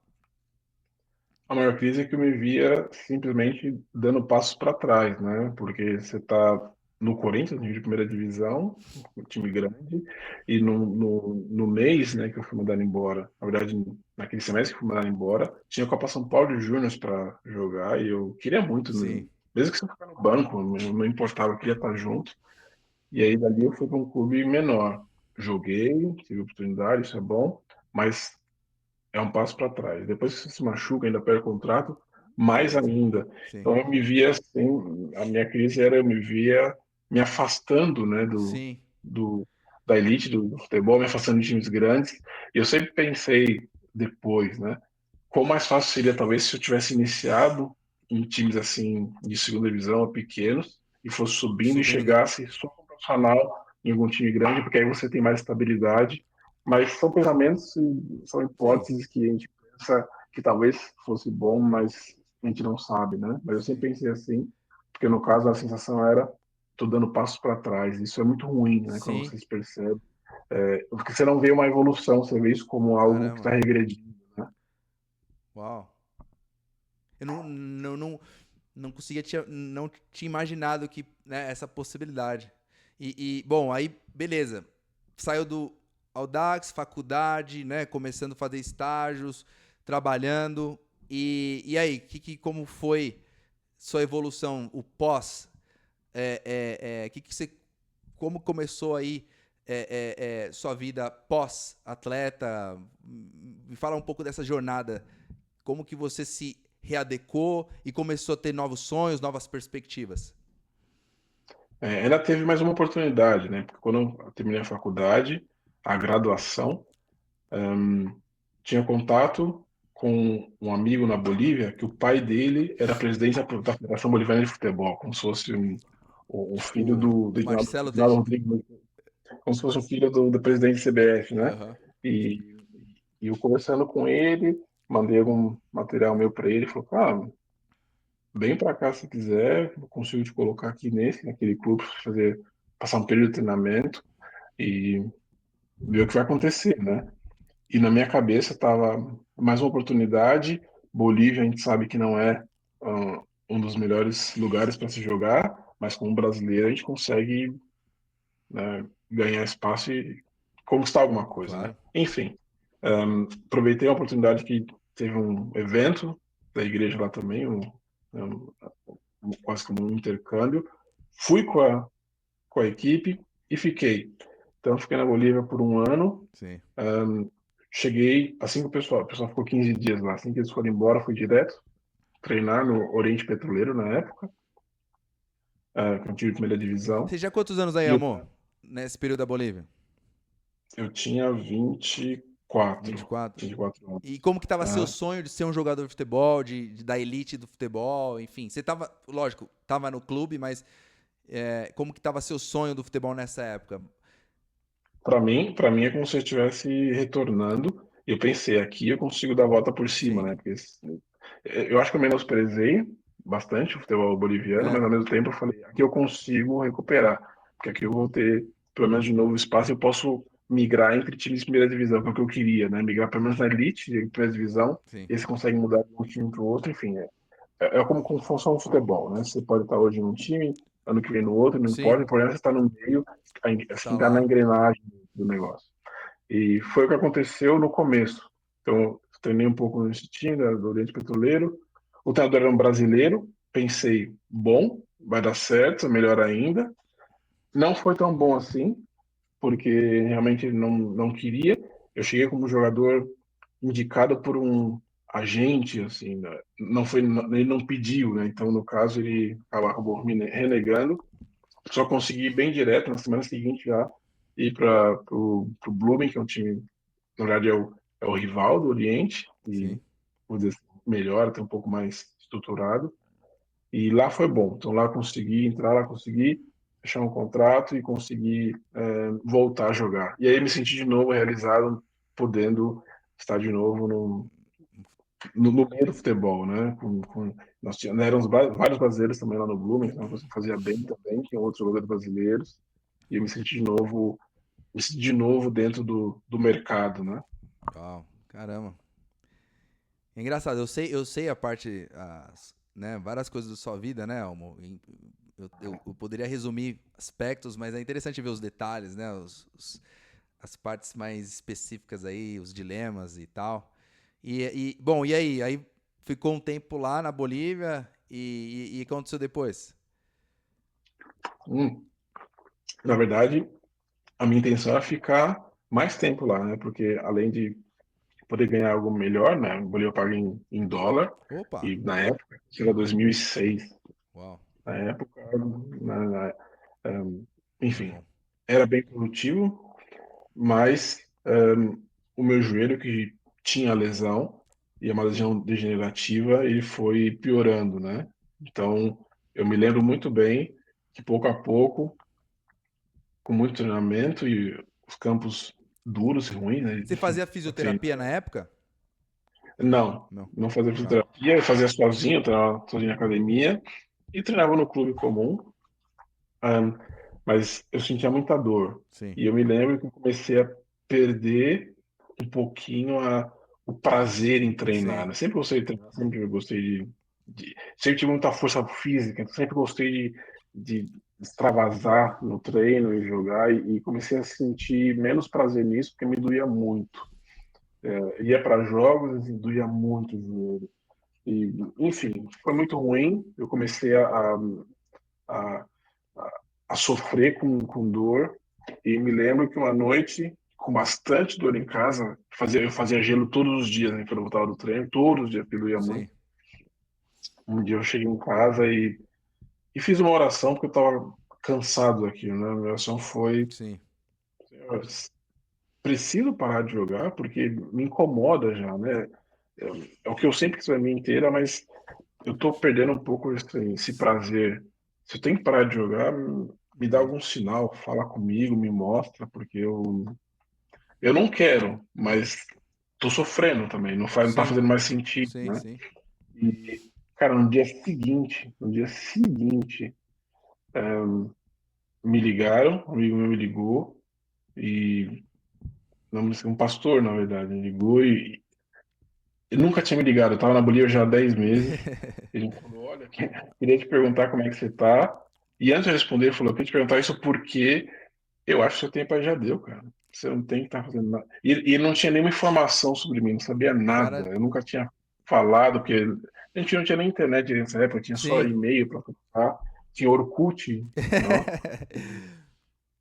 A maior crise é que eu me via simplesmente dando passos para trás, né? Porque você está no Corinthians, no nível de primeira divisão, um time grande, e no mês, né, que eu fui mandado embora, na verdade, naquele semestre que eu fui mandado embora, tinha a Copa São Paulo de Júnior para jogar, e eu queria muito, né? Sim, Mesmo que você ficar no banco, não importava, eu queria estar junto. E aí dali eu fui para um clube menor. Joguei, tive oportunidade, isso é bom, mas é um passo para trás. Depois que você se machuca, ainda perde o contrato, mais ainda. sim, Então eu me via assim, a minha crise era eu me via me afastando, né, sim, do da elite do futebol, me afastando de times grandes. E eu sempre pensei depois, né, quão mais fácil seria talvez se eu tivesse iniciado em times assim de segunda divisão, ou pequenos, e fosse subindo e subindo. chegasse só como profissional em algum time grande, porque aí você tem mais estabilidade. Mas são pensamentos e são Sim, hipóteses que a gente pensa que talvez fosse bom, mas a gente não sabe, né? Mas eu sim, sempre pensei assim, porque no caso a sensação era tô dando passos para trás. Isso é muito ruim, né? Quando sim. vocês percebem, porque você não vê uma evolução, você vê isso como algo que está Caramba, regredindo, né? uau. Eu não conseguia, não tinha imaginado que, né, essa possibilidade. Bom, aí, beleza. Saiu do Audax, faculdade, né? Começando a fazer estágios, trabalhando. E aí, como foi sua evolução, o pós? Que você, como começou aí sua vida pós-atleta? Me fala um pouco dessa jornada. Como que você se readecou e começou a ter novos sonhos, novas perspectivas? Ainda teve mais uma oportunidade, né? Porque quando eu terminei a faculdade, a graduação, tinha contato com um amigo na Bolívia que o pai dele era presidente da Federação Boliviana de Futebol, como se fosse o filho O do Marcelo Reginaldo Teixeira. Rodrigues, como se fosse o filho do presidente da CBF, né? Aham. E, e eu conversando com ele, mandei algum material meu para ele, falou, ah, vem para cá se quiser, eu consigo te colocar aqui naquele clube, fazer, passar um período de treinamento e ver o que vai acontecer, né? E na minha cabeça estava mais uma oportunidade. Bolívia, a gente sabe que não é um dos melhores lugares para se jogar, mas como brasileiro a gente consegue, né, ganhar espaço e conquistar alguma coisa, né? Claro. Enfim, aproveitei a oportunidade que teve um evento da igreja lá também, um, quase como um intercâmbio. Fui com a equipe e fiquei. Então, fiquei na Bolívia por um ano. Sim. Cheguei assim que o pessoal ficou 15 dias lá. Assim que eles foram embora, fui direto treinar no Oriente Petroleiro na época, que é um time de primeira divisão. Você já há quantos anos aí, E eu, amor? nesse período da Bolívia? Eu tinha 24, 24. 24 E anos. como que tava seu Aham. sonho de ser um jogador de futebol, da elite do futebol, enfim? Você tava, lógico, tava no clube, mas como que tava seu sonho do futebol nessa época? Para mim é como se eu estivesse retornando. Eu pensei, aqui eu consigo dar a volta por cima, Sim. né? Porque eu acho que eu menosprezei bastante o futebol boliviano, É, mas ao mesmo tempo eu falei, aqui eu consigo recuperar, porque aqui eu vou ter pelo menos de novo espaço, eu posso migrar entre times de primeira divisão, que é o que eu queria, né? Migrar pelo menos na elite de primeira divisão, sim. e aí você consegue mudar de um time para o outro, enfim, é como funciona o futebol, né? Você pode estar hoje num time, ano que vem no outro, não Sim, importa, o problema é você estar no meio, tá assim, tá na lá. engrenagem do negócio. E foi o que aconteceu no começo. Então, eu treinei um pouco nesse time do Oriente Petroleiro. O treinador era um brasileiro. Pensei, bom, vai dar certo, melhor ainda. Não foi tão bom assim, porque realmente ele não queria. Eu cheguei como jogador indicado por um agente, assim, né? Não foi, ele não pediu, né? Então, no caso, ele acabou me renegando. Só consegui ir bem direto na semana seguinte já ir para o Blooming, que é um time, na verdade, é o rival do Oriente, e Sim. vamos dizer assim, melhor, até um pouco mais estruturado. E lá foi bom. Então lá consegui entrar, lá consegui fechar um contrato e consegui voltar a jogar. E aí me senti de novo realizado, podendo estar de novo no meio do futebol, né? Nós tínhamos, eram vários brasileiros também lá no Blooming, então você fazia bem também, tinha outros jogadores brasileiros, e eu me senti de novo dentro do mercado, né? Uau, caramba. É engraçado, eu sei a parte, né, várias coisas da sua vida, né, Elmo? Eu poderia resumir aspectos, mas é interessante ver os detalhes, né, as partes mais específicas aí, os dilemas e tal. Bom, e aí? Aí ficou um tempo lá na Bolívia e o que aconteceu depois? Hum, Na verdade, a minha intenção era ficar mais tempo lá, né? Porque além de poder ganhar algo melhor, né? O Bolívar paga em dólar, Opa! e na época, isso era 2006, Uau, na época, na, na, muito enfim, bom. era bem produtivo, mas o meu joelho, que tinha lesão, e é uma lesão degenerativa, ele foi piorando, né? Então, eu me lembro muito bem que pouco a pouco, com muito treinamento e os campos duros e ruins, né? Você Enfim, fazia eu treino. fisioterapia na época? Não, Não. não fazia Tá. fisioterapia, eu fazia sozinho, eu treinava sozinho na academia e treinava no clube comum, ahn, mas eu sentia muita dor. Sim. E eu me lembro que eu comecei a perder um pouquinho o prazer em treinar, Sim. né? Sempre gostei de treinar, sempre gostei sempre tive muita força física, então sempre gostei de extravasar no treino e jogar, e comecei a sentir menos prazer nisso, porque me doía muito. Ia para jogos e doía muito o joelho. E, enfim, foi muito ruim. Eu comecei a, a sofrer com dor. E me lembro que uma noite, com bastante dor em casa, eu fazia gelo todos os dias, né, quando eu voltava do treino, todos os dias, porque doía Sim. muito. Um dia eu cheguei em casa e fiz uma oração, porque eu estava cansado daquilo, né? A minha oração foi: Sim. Senhor, preciso parar de jogar, porque me incomoda já, né? É o que eu sempre quis a minha inteira, mas eu tô perdendo um pouco esse prazer. Se eu tenho que parar de jogar, me dá algum sinal, fala comigo, me mostra, porque eu não quero, mas tô sofrendo também, não tá Sim. fazendo mais sentido, Sim, né? sim. E, cara, no dia seguinte, me ligaram, um amigo meu me ligou, e não, um pastor, na verdade, me ligou, e ele nunca tinha me ligado, eu tava na Bolívia já há 10 meses. Ele falou: Olha, queria te perguntar como é que você tá. E antes de eu responder, ele falou: Eu queria te perguntar isso porque eu acho que seu tempo aí já deu, cara. Você não tem que estar fazendo nada. E ele não tinha nenhuma informação sobre mim, não sabia O nada. cara. Eu nunca tinha falado, porque a gente não tinha nem internet nessa época, tinha só Sim. e-mail para contar, tinha Orkut, não,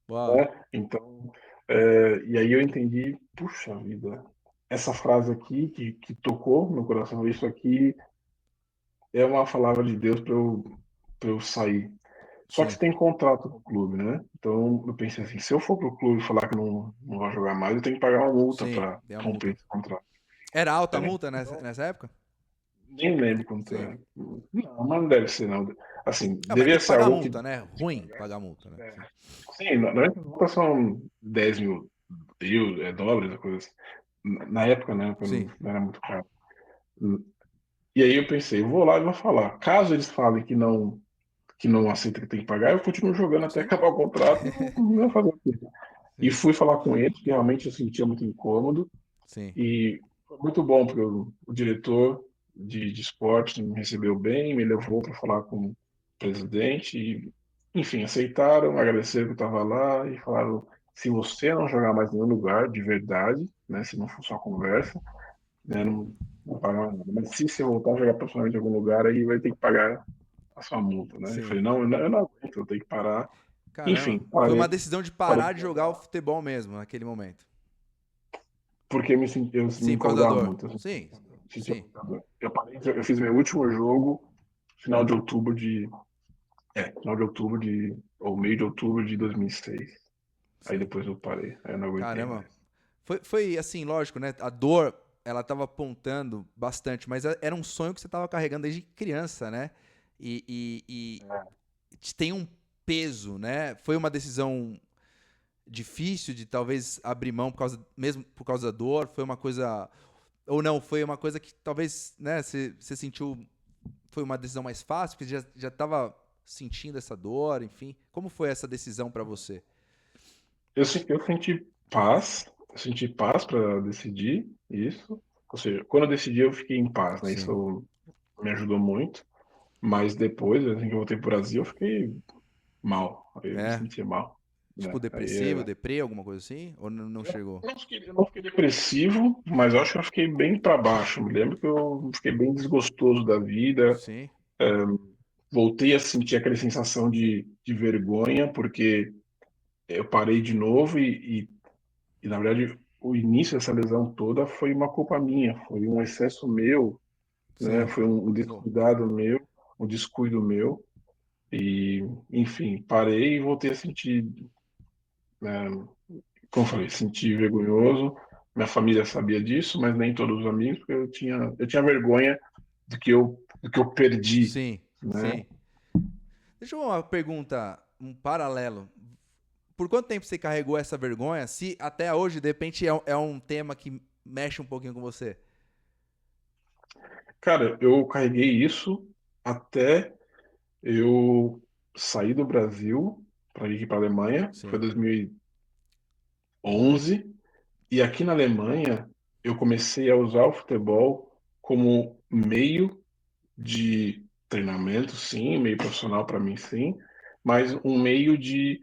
Uau. né? Então, e aí eu entendi, puxa vida, essa frase aqui que tocou no meu coração, isso aqui é uma palavra de Deus para eu sair. Só que sim, você tem contrato com o clube, né? Então eu pensei assim, se eu for pro clube falar que não vai jogar mais, eu tenho que pagar uma multa sim, para tem a romper multa. esse contrato. Era alta a É, multa nessa época? nem lembro quanto Sim. é. Não, mas não deve ser, não. Assim, Ah, mas tem devia que ser pagar a algo que. multa, né? Ruim pagar a multa, né? É, Sim. sim, normalmente as multas são 10 mil dólares, coisa assim. Na época, né? Sim, Quando não era muito caro. E aí eu pensei, eu vou lá e vou falar. Caso eles falem que não aceita que tem que pagar, eu continuo jogando até sim, acabar o contrato, eu não vou fazer o quê? E sim, fui falar com eles, que realmente eu sentia muito incômodo. sim, E foi muito bom, porque o diretor de esportes me recebeu bem, me levou para falar com o presidente. E, enfim, aceitaram, agradeceram que eu estava lá e falaram: se você não jogar mais em nenhum lugar, de verdade, né, se não for só conversa, né, não paga mais nada. Mas se você voltar a jogar profissionalmente em algum lugar, aí vai ter que pagar a sua multa, né? Eu sim. falei: não, eu não aguento, eu tenho que parar. Enfim, Caramba. Foi uma parei, decisão de parei parar de de jogar o jogar, futebol mesmo, naquele momento. porque eu me Sim, por causa da incomodava dor. muito. Eu Sim, sentia sim, muita dor. Eu fiz meu último jogo final de outubro final de outubro ou meio de outubro de 2006. Aí sim. depois eu parei, aí eu não aguentei Caramba. mais. Foi assim, lógico, né? A dor, ela tava apontando bastante, mas era um sonho que você tava carregando desde criança, né? E tem um peso, né? Foi uma decisão difícil de talvez abrir mão mesmo por causa da dor? Foi uma coisa. Ou não, foi uma coisa que talvez, né, você sentiu. Foi uma decisão mais fácil, porque já tava sentindo essa dor, enfim. Como foi essa decisão pra você? Eu senti paz para decidir isso. Ou seja, quando eu decidi eu fiquei em paz, né? Sim. Isso me ajudou muito. Mas depois, assim que eu voltei para o Brasil, eu fiquei mal. Aí eu me É. sentia mal, Tipo, né? depressivo, deprê, alguma coisa assim? Ou não Eu chegou? eu não fiquei depressivo, mas eu acho que eu fiquei bem para baixo. Me lembro que eu fiquei bem desgostoso da vida. Sim, Voltei a sentir aquela sensação de vergonha, porque eu parei de novo e, na verdade, o início dessa lesão toda foi uma culpa minha, foi um excesso meu, né? sim. Foi um Pô, descuidado meu, um descuido meu. E, enfim, parei e voltei a sentir, né, como eu falei, sentir vergonhoso. Minha família sabia disso, mas nem todos os amigos, porque eu tinha vergonha do que eu perdi, sim, né? sim. Deixa eu uma pergunta, um paralelo. Por quanto tempo você carregou essa vergonha? Se até hoje, de repente, é um tema que mexe um pouquinho com você? Cara, eu carreguei isso até eu sair do Brasil para ir para a Alemanha, foi Sim, 2011, e aqui na Alemanha eu comecei a usar o futebol como meio de treinamento, sim, meio profissional para mim, sim, mas um meio de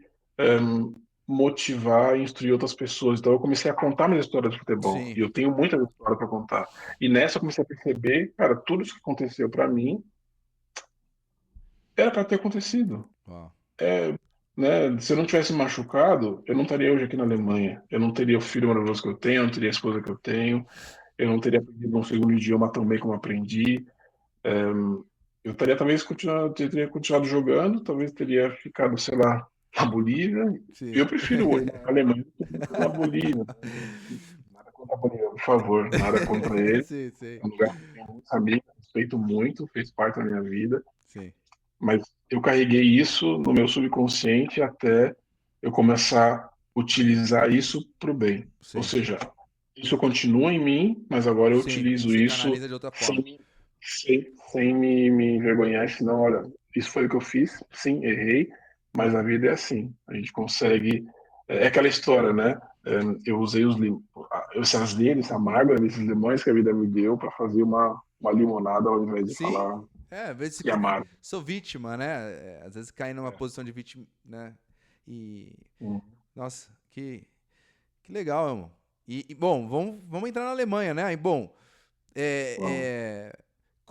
motivar e instruir outras pessoas. Então eu comecei a contar minhas histórias de futebol, sim. e eu tenho muitas histórias para contar. E nessa eu comecei a perceber, cara, tudo isso que aconteceu para mim era para ter acontecido. Ó, É, né, se eu não tivesse machucado, eu não estaria hoje aqui na Alemanha. Eu não teria o filho maravilhoso que eu tenho, eu não teria a esposa que eu tenho, eu não teria aprendido um segundo idioma tão bem como aprendi. Eu teria talvez teria continuado jogando, talvez teria ficado, sei lá, na Bolívia. sim. Eu prefiro hoje na Alemanha do que na Bolívia. Nada contra a Bolívia, por favor, nada contra ele. Sim, sim, É um lugar que eu tenho muitos amigos, respeito muito, fez parte da minha vida. sim, Mas eu carreguei isso no meu subconsciente até eu começar a utilizar isso para o bem. Ou sim. seja, isso continua em mim, mas agora eu Sim, utilizo você isso canaliza de outra forma. sem, sem me envergonhar, senão, olha, isso foi o que eu fiz, sim, errei, mas a vida é assim. A gente consegue. É aquela história, né? Eu usei essas esse amargo, esses limões que a vida me deu para fazer uma limonada ao invés de Sim, falar às vezes que é amargo. sou vítima, né? Às vezes cai numa posição de vítima, né? E, nossa, que legal, irmão. Bom, vamos entrar na Alemanha, né? E, bom, Bom,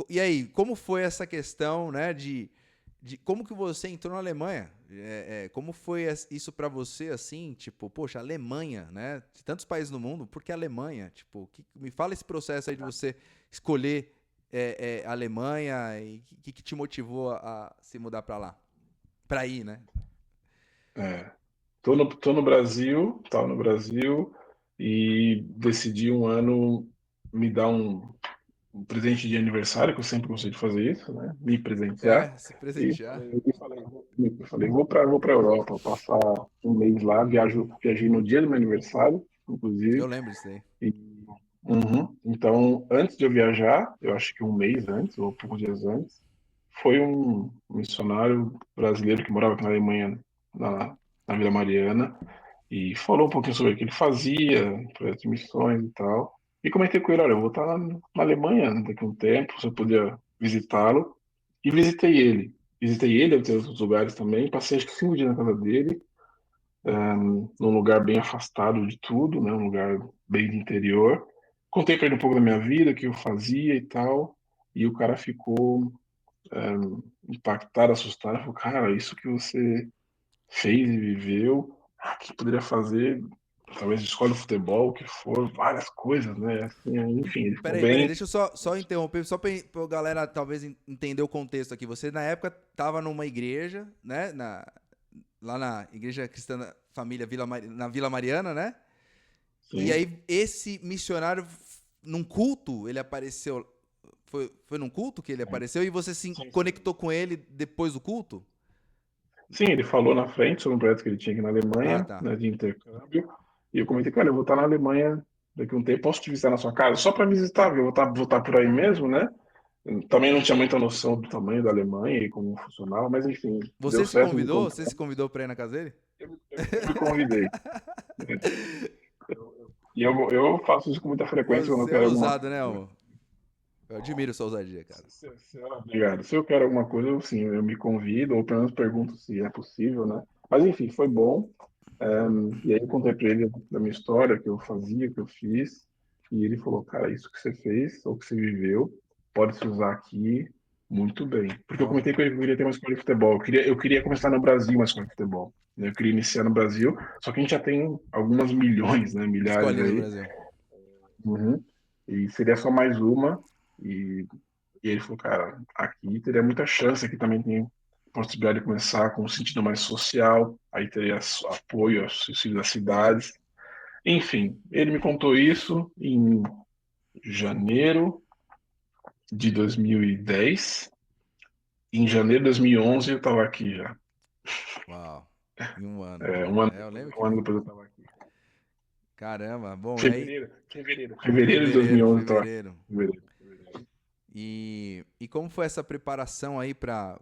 e aí, como foi essa questão, né, de como que você entrou na Alemanha? Como foi isso pra você, assim, tipo, poxa, Alemanha, né? De tantos países no mundo, por que Alemanha? Tipo, me fala esse processo aí de você escolher a Alemanha e o que te motivou a se mudar pra lá? pra ir, né? É. Tô no Brasil, tava no Brasil e decidi um ano me dar um presente de aniversário, que eu sempre gostei de fazer isso, né? Me presentear. É, se E presentear. falei, vou para Europa, passar um mês lá, viajei no dia do meu aniversário, Eu inclusive. lembro disso aí. E, Então, antes de eu viajar, eu acho que um mês antes, ou poucos dias antes, foi um missionário brasileiro que morava aqui na Alemanha, na Vila Mariana, e falou um pouquinho sobre o que ele fazia, projeto de missões e tal. E comentei com ele, olha, eu vou estar na Alemanha daqui a um tempo, se eu puder visitá-lo. E visitei ele. Visitei ele, eu tenho outros lugares também. Passei acho que 5 dias na casa dele, num lugar bem afastado de tudo, né? Um lugar bem de interior. Contei para ele um pouco da minha vida, o que eu fazia e tal. E o cara ficou impactado, assustado. Falou, cara, isso que você fez e viveu, que poderia fazer, talvez escolhe o futebol, o que for, várias coisas, né? Assim, enfim, ele ficou Peraí, bem. deixa eu só interromper, só pra galera talvez entender o contexto aqui. Você na época tava numa igreja, né? Lá na Igreja Cristã da Família na Vila Mariana, né? E Sim, aí esse missionário, num culto, ele apareceu. Foi num culto que ele sim, apareceu e você se sim, sim. conectou com ele depois do culto? Sim, ele falou na frente sobre um projeto que ele tinha aqui na Ah, Alemanha, tá. né, de intercâmbio, e eu comentei, cara, eu vou estar na Alemanha daqui a um tempo, posso te visitar na sua casa? Só para visitar, porque eu vou estar por aí mesmo, né? Também não tinha muita noção do tamanho da Alemanha e como funcionava, mas enfim, deu Você se certo, me convidou? Você encontramos, se convidou pra ir na casa dele? eu me convidei. E eu faço isso com muita frequência quando eu Você é quero alguma ousado, né, coisa. amor? Eu admiro sua ousadia, cara. Obrigado. Se eu quero alguma coisa, sim, eu me convido, ou pelo menos pergunto se é possível, né? Mas enfim, foi bom. E aí eu contei para ele da minha história, o que eu fazia, o que eu fiz, e ele falou, cara, isso que você fez, ou que você viveu, pode se usar aqui muito bem. Porque eu Ó, comentei com ele que eu queria ter uma escola de futebol. Eu queria começar no Brasil uma escola de futebol, né? Eu queria iniciar no Brasil, só que a gente já tem algumas milhões, né? Milhares escolinhas no aí. Brasil. Uhum. E seria só mais uma. E ele falou, cara, aqui teria muita chance, aqui também tem possibilidade de começar com um sentido mais social, aí teria apoio aos filhos das cidades. Enfim, ele me contou isso em janeiro de 2010. Em janeiro de 2011 eu estava aqui já. Uau. Em um ano. É, um ano É, eu depois, lembro que. um ano depois eu estava aqui. Caramba. Bom, e aí. Fevereiro de Fevereiro, 2011 eu estava aqui. fevereiro. Fevereiro. E como foi essa preparação aí pra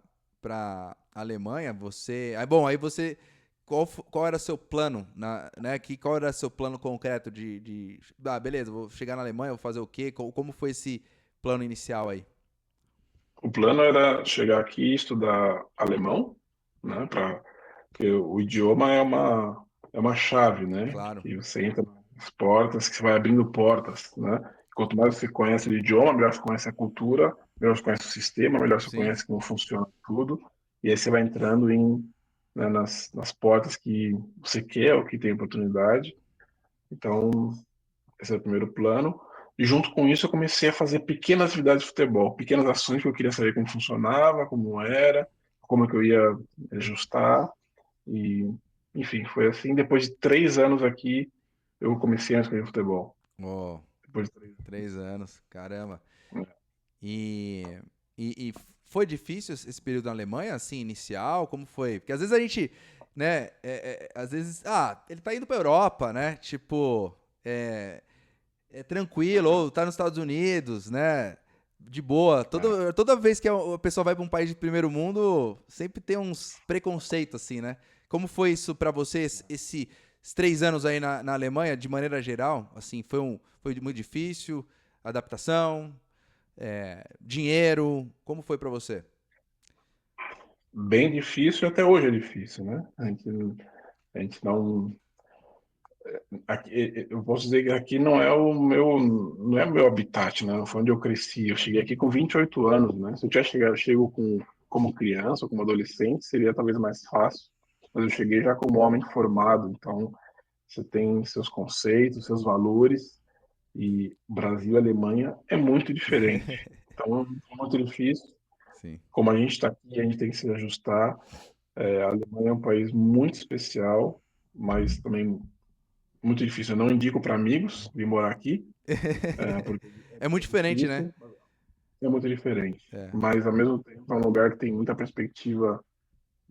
Alemanha? Você. Aí, bom, aí você. Qual era seu plano, né? Qual era seu plano concreto Ah, beleza, vou chegar na Alemanha, vou fazer o quê? Como foi esse plano inicial aí? O plano era chegar aqui e estudar alemão, né, porque o idioma é uma chave, né, Claro. que você entra nas portas, que você vai abrindo portas, né. Quanto mais você conhece o idioma, melhor você conhece a cultura, melhor você conhece o sistema, melhor você Sim. conhece como funciona tudo, e aí você vai entrando né, nas portas que você quer ou que tem oportunidade. Então, esse é o primeiro plano. E junto com isso, eu comecei a fazer pequenas atividades de futebol, pequenas ações que eu queria saber como funcionava, como era, como é que eu ia ajustar. E, enfim, foi assim. Depois de 3 anos aqui, eu comecei a escolher futebol. Ó, Depois de 3 3 anos, caramba. anos. E, e foi difícil esse período na Alemanha, assim, inicial? Como foi? Porque às vezes a gente, né, às vezes, ele tá indo pra Europa, né? Tipo, é tranquilo, ou tá nos Estados Unidos, né? De boa. É. Toda vez que a pessoa vai pra um país de primeiro mundo, sempre tem uns preconceitos, assim, né? Como foi isso pra você, esses 3 anos aí na Alemanha, de maneira geral? Assim, foi muito difícil? Adaptação? Dinheiro? Como foi pra você? Bem difícil, até hoje é difícil, né? A gente não. Eu posso dizer que aqui não é o meu habitat, né? Não foi onde eu cresci. Eu cheguei aqui com 28 anos, né? Se eu tivesse chego como criança ou como adolescente, seria talvez mais fácil. Mas eu cheguei já como homem formado, então você tem seus conceitos, seus valores, e Brasil e Alemanha é muito diferente. Então é muito difícil. Sim. Como a gente está aqui, a gente tem que se ajustar. A Alemanha é um país muito especial, mas também muito difícil. Eu não indico para amigos vir morar aqui, porque É muito é diferente, né? difícil, é muito diferente. É, Mas, ao mesmo tempo, é um lugar que tem muita perspectiva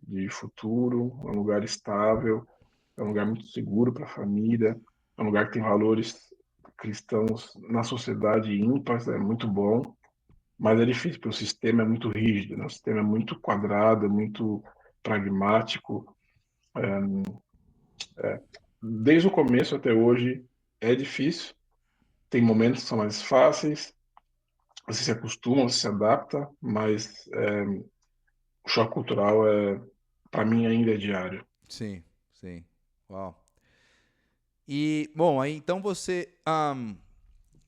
de futuro, é um lugar estável, é um lugar muito seguro para a família, é um lugar que tem valores cristãos na sociedade ímpares, é muito bom, mas é difícil, porque o sistema é muito rígido, né? O sistema é muito quadrado, é muito pragmático. Desde o começo até hoje é difícil, tem momentos que são mais fáceis, você se acostuma, você se adapta, mas o choque cultural para mim, ainda é diário. sim, sim. Uau. E, bom, aí então você.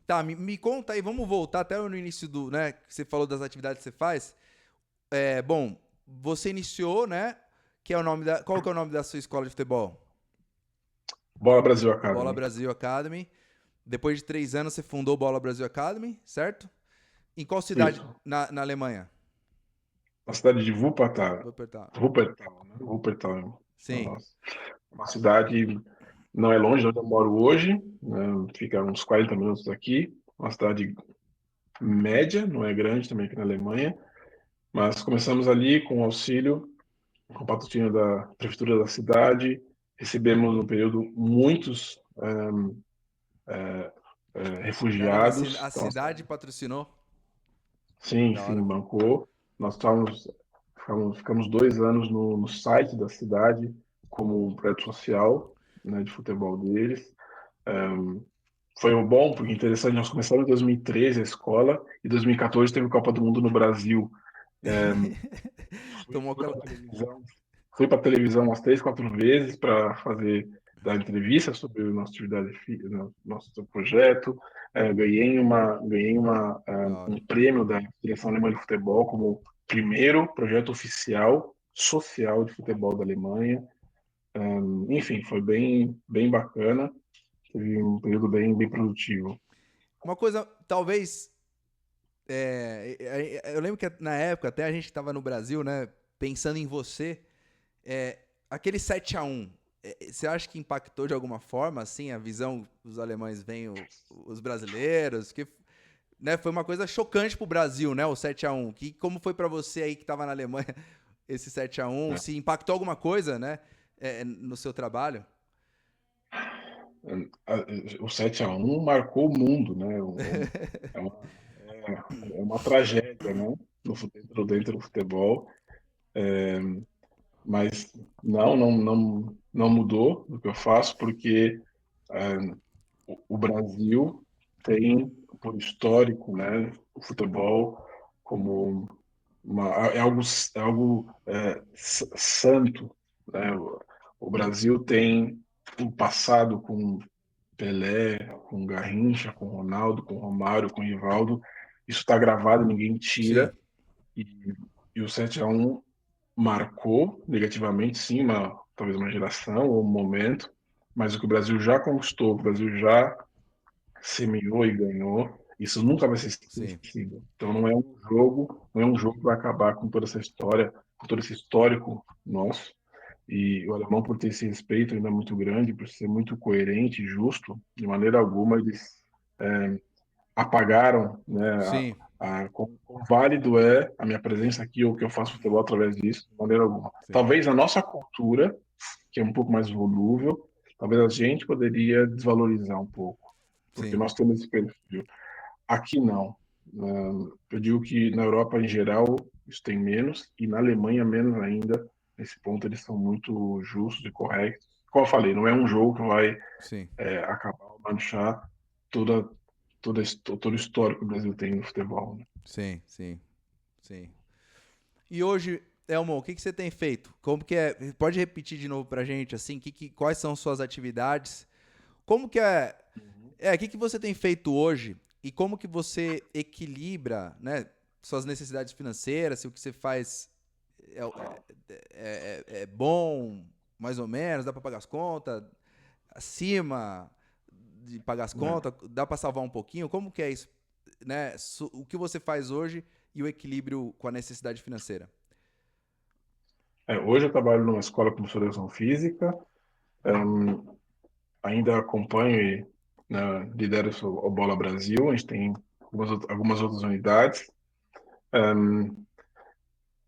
Tá, me conta aí, vamos voltar até no início do, né, que você falou das atividades que você faz. Bom, você iniciou, né, qual que é o nome da sua escola de futebol? Bola Brasil Bola Academy. Brasil Academy. Depois de 3 anos você fundou Bola Brasil Academy, certo? Em qual cidade Isso. na Alemanha? Na cidade de Wuppertal. Vou apertar. Wuppertal, né? Wuppertal. Sim, Uma cidade não é longe de onde eu moro hoje, né? Fica uns 40 minutos daqui. Uma cidade média, não é grande também aqui na Alemanha, mas começamos ali com auxílio, com patrocínio da prefeitura da cidade. Recebemos no período muitos caramba, refugiados. a Então, a cidade cidade, patrocinou. sim, Da sim, hora. bancou. Nós ficamos 2 anos no site da cidade como um projeto social, né, de futebol deles. Foi um bom, porque interessante, nós começamos em 2013 a escola, e 2014 teve Copa do Mundo no Brasil. É, fui Tomou fui aquela. para televisão, fui para televisão umas 3, 4 vezes para fazer dar entrevista sobre a nossa atividade, nosso projeto. Da hora. Um prêmio da Direção Alemã de Futebol como primeiro projeto oficial social de futebol da Alemanha. Enfim, foi bem bacana. Teve um período bem produtivo. Uma coisa, talvez. Eu lembro que na época, até a gente estava no Brasil, né? Pensando em você, aquele 7-1, você acha que impactou de alguma forma, assim, a visão dos alemães veem os brasileiros? Que, né, foi uma coisa chocante pro Brasil, né? O 7-1. Como foi para você aí que estava na Alemanha esse 7-1? Né? Se impactou alguma coisa, né? No seu trabalho? O 7-1 marcou o mundo, né? É uma, é uma tragédia, né? Dentro do futebol, mas não mudou do que eu faço, porque o Brasil tem, por histórico, né, o futebol como é algo santo, né? O Brasil tem um passado com Pelé, com Garrincha, com Ronaldo, com Romário, com Rivaldo. Isso está gravado, ninguém Sim, tira. E, e o 7-1 marcou negativamente, sim, talvez uma geração ou um momento, mas o que o Brasil já conquistou, o que o Brasil já semeou e ganhou, isso nunca vai ser sim, esquecido. Então não é um jogo que vai acabar com toda essa história, com todo esse histórico nosso. E o alemão, por ter esse respeito ainda muito grande, por ser muito coerente e justo, de maneira alguma eles apagaram, né, sim, quão válido é a minha presença aqui ou que eu faço futebol através disso, de maneira alguma. sim, Talvez a nossa cultura, que é um pouco mais volúvel, talvez a gente poderia desvalorizar um pouco, porque sim, nós temos esse perfil. Aqui não. Eu digo que na Europa em geral isso tem menos e na Alemanha menos ainda. Nesse ponto eles são muito justos e corretos. Como eu falei, não é um jogo que vai sim, acabar ou manchar toda, todo o histórico que o Brasil tem no futebol, né? sim, sim, sim. E hoje, Elmo, o que que você tem feito? Como que é? Pode repetir de novo pra gente, assim, quais são suas atividades? Como que o que que você tem feito hoje e como que você equilibra, né, suas necessidades financeiras, se o que você faz é, é bom, mais ou menos, dá pra pagar as contas, acima de pagar as É. contas, dá pra salvar um pouquinho? Como que é isso, né? O que você faz hoje e o equilíbrio com a necessidade financeira? Hoje eu trabalho numa escola como professor de educação física, ainda acompanho e, né, lidero o Bola Brasil, a gente tem algumas outras unidades.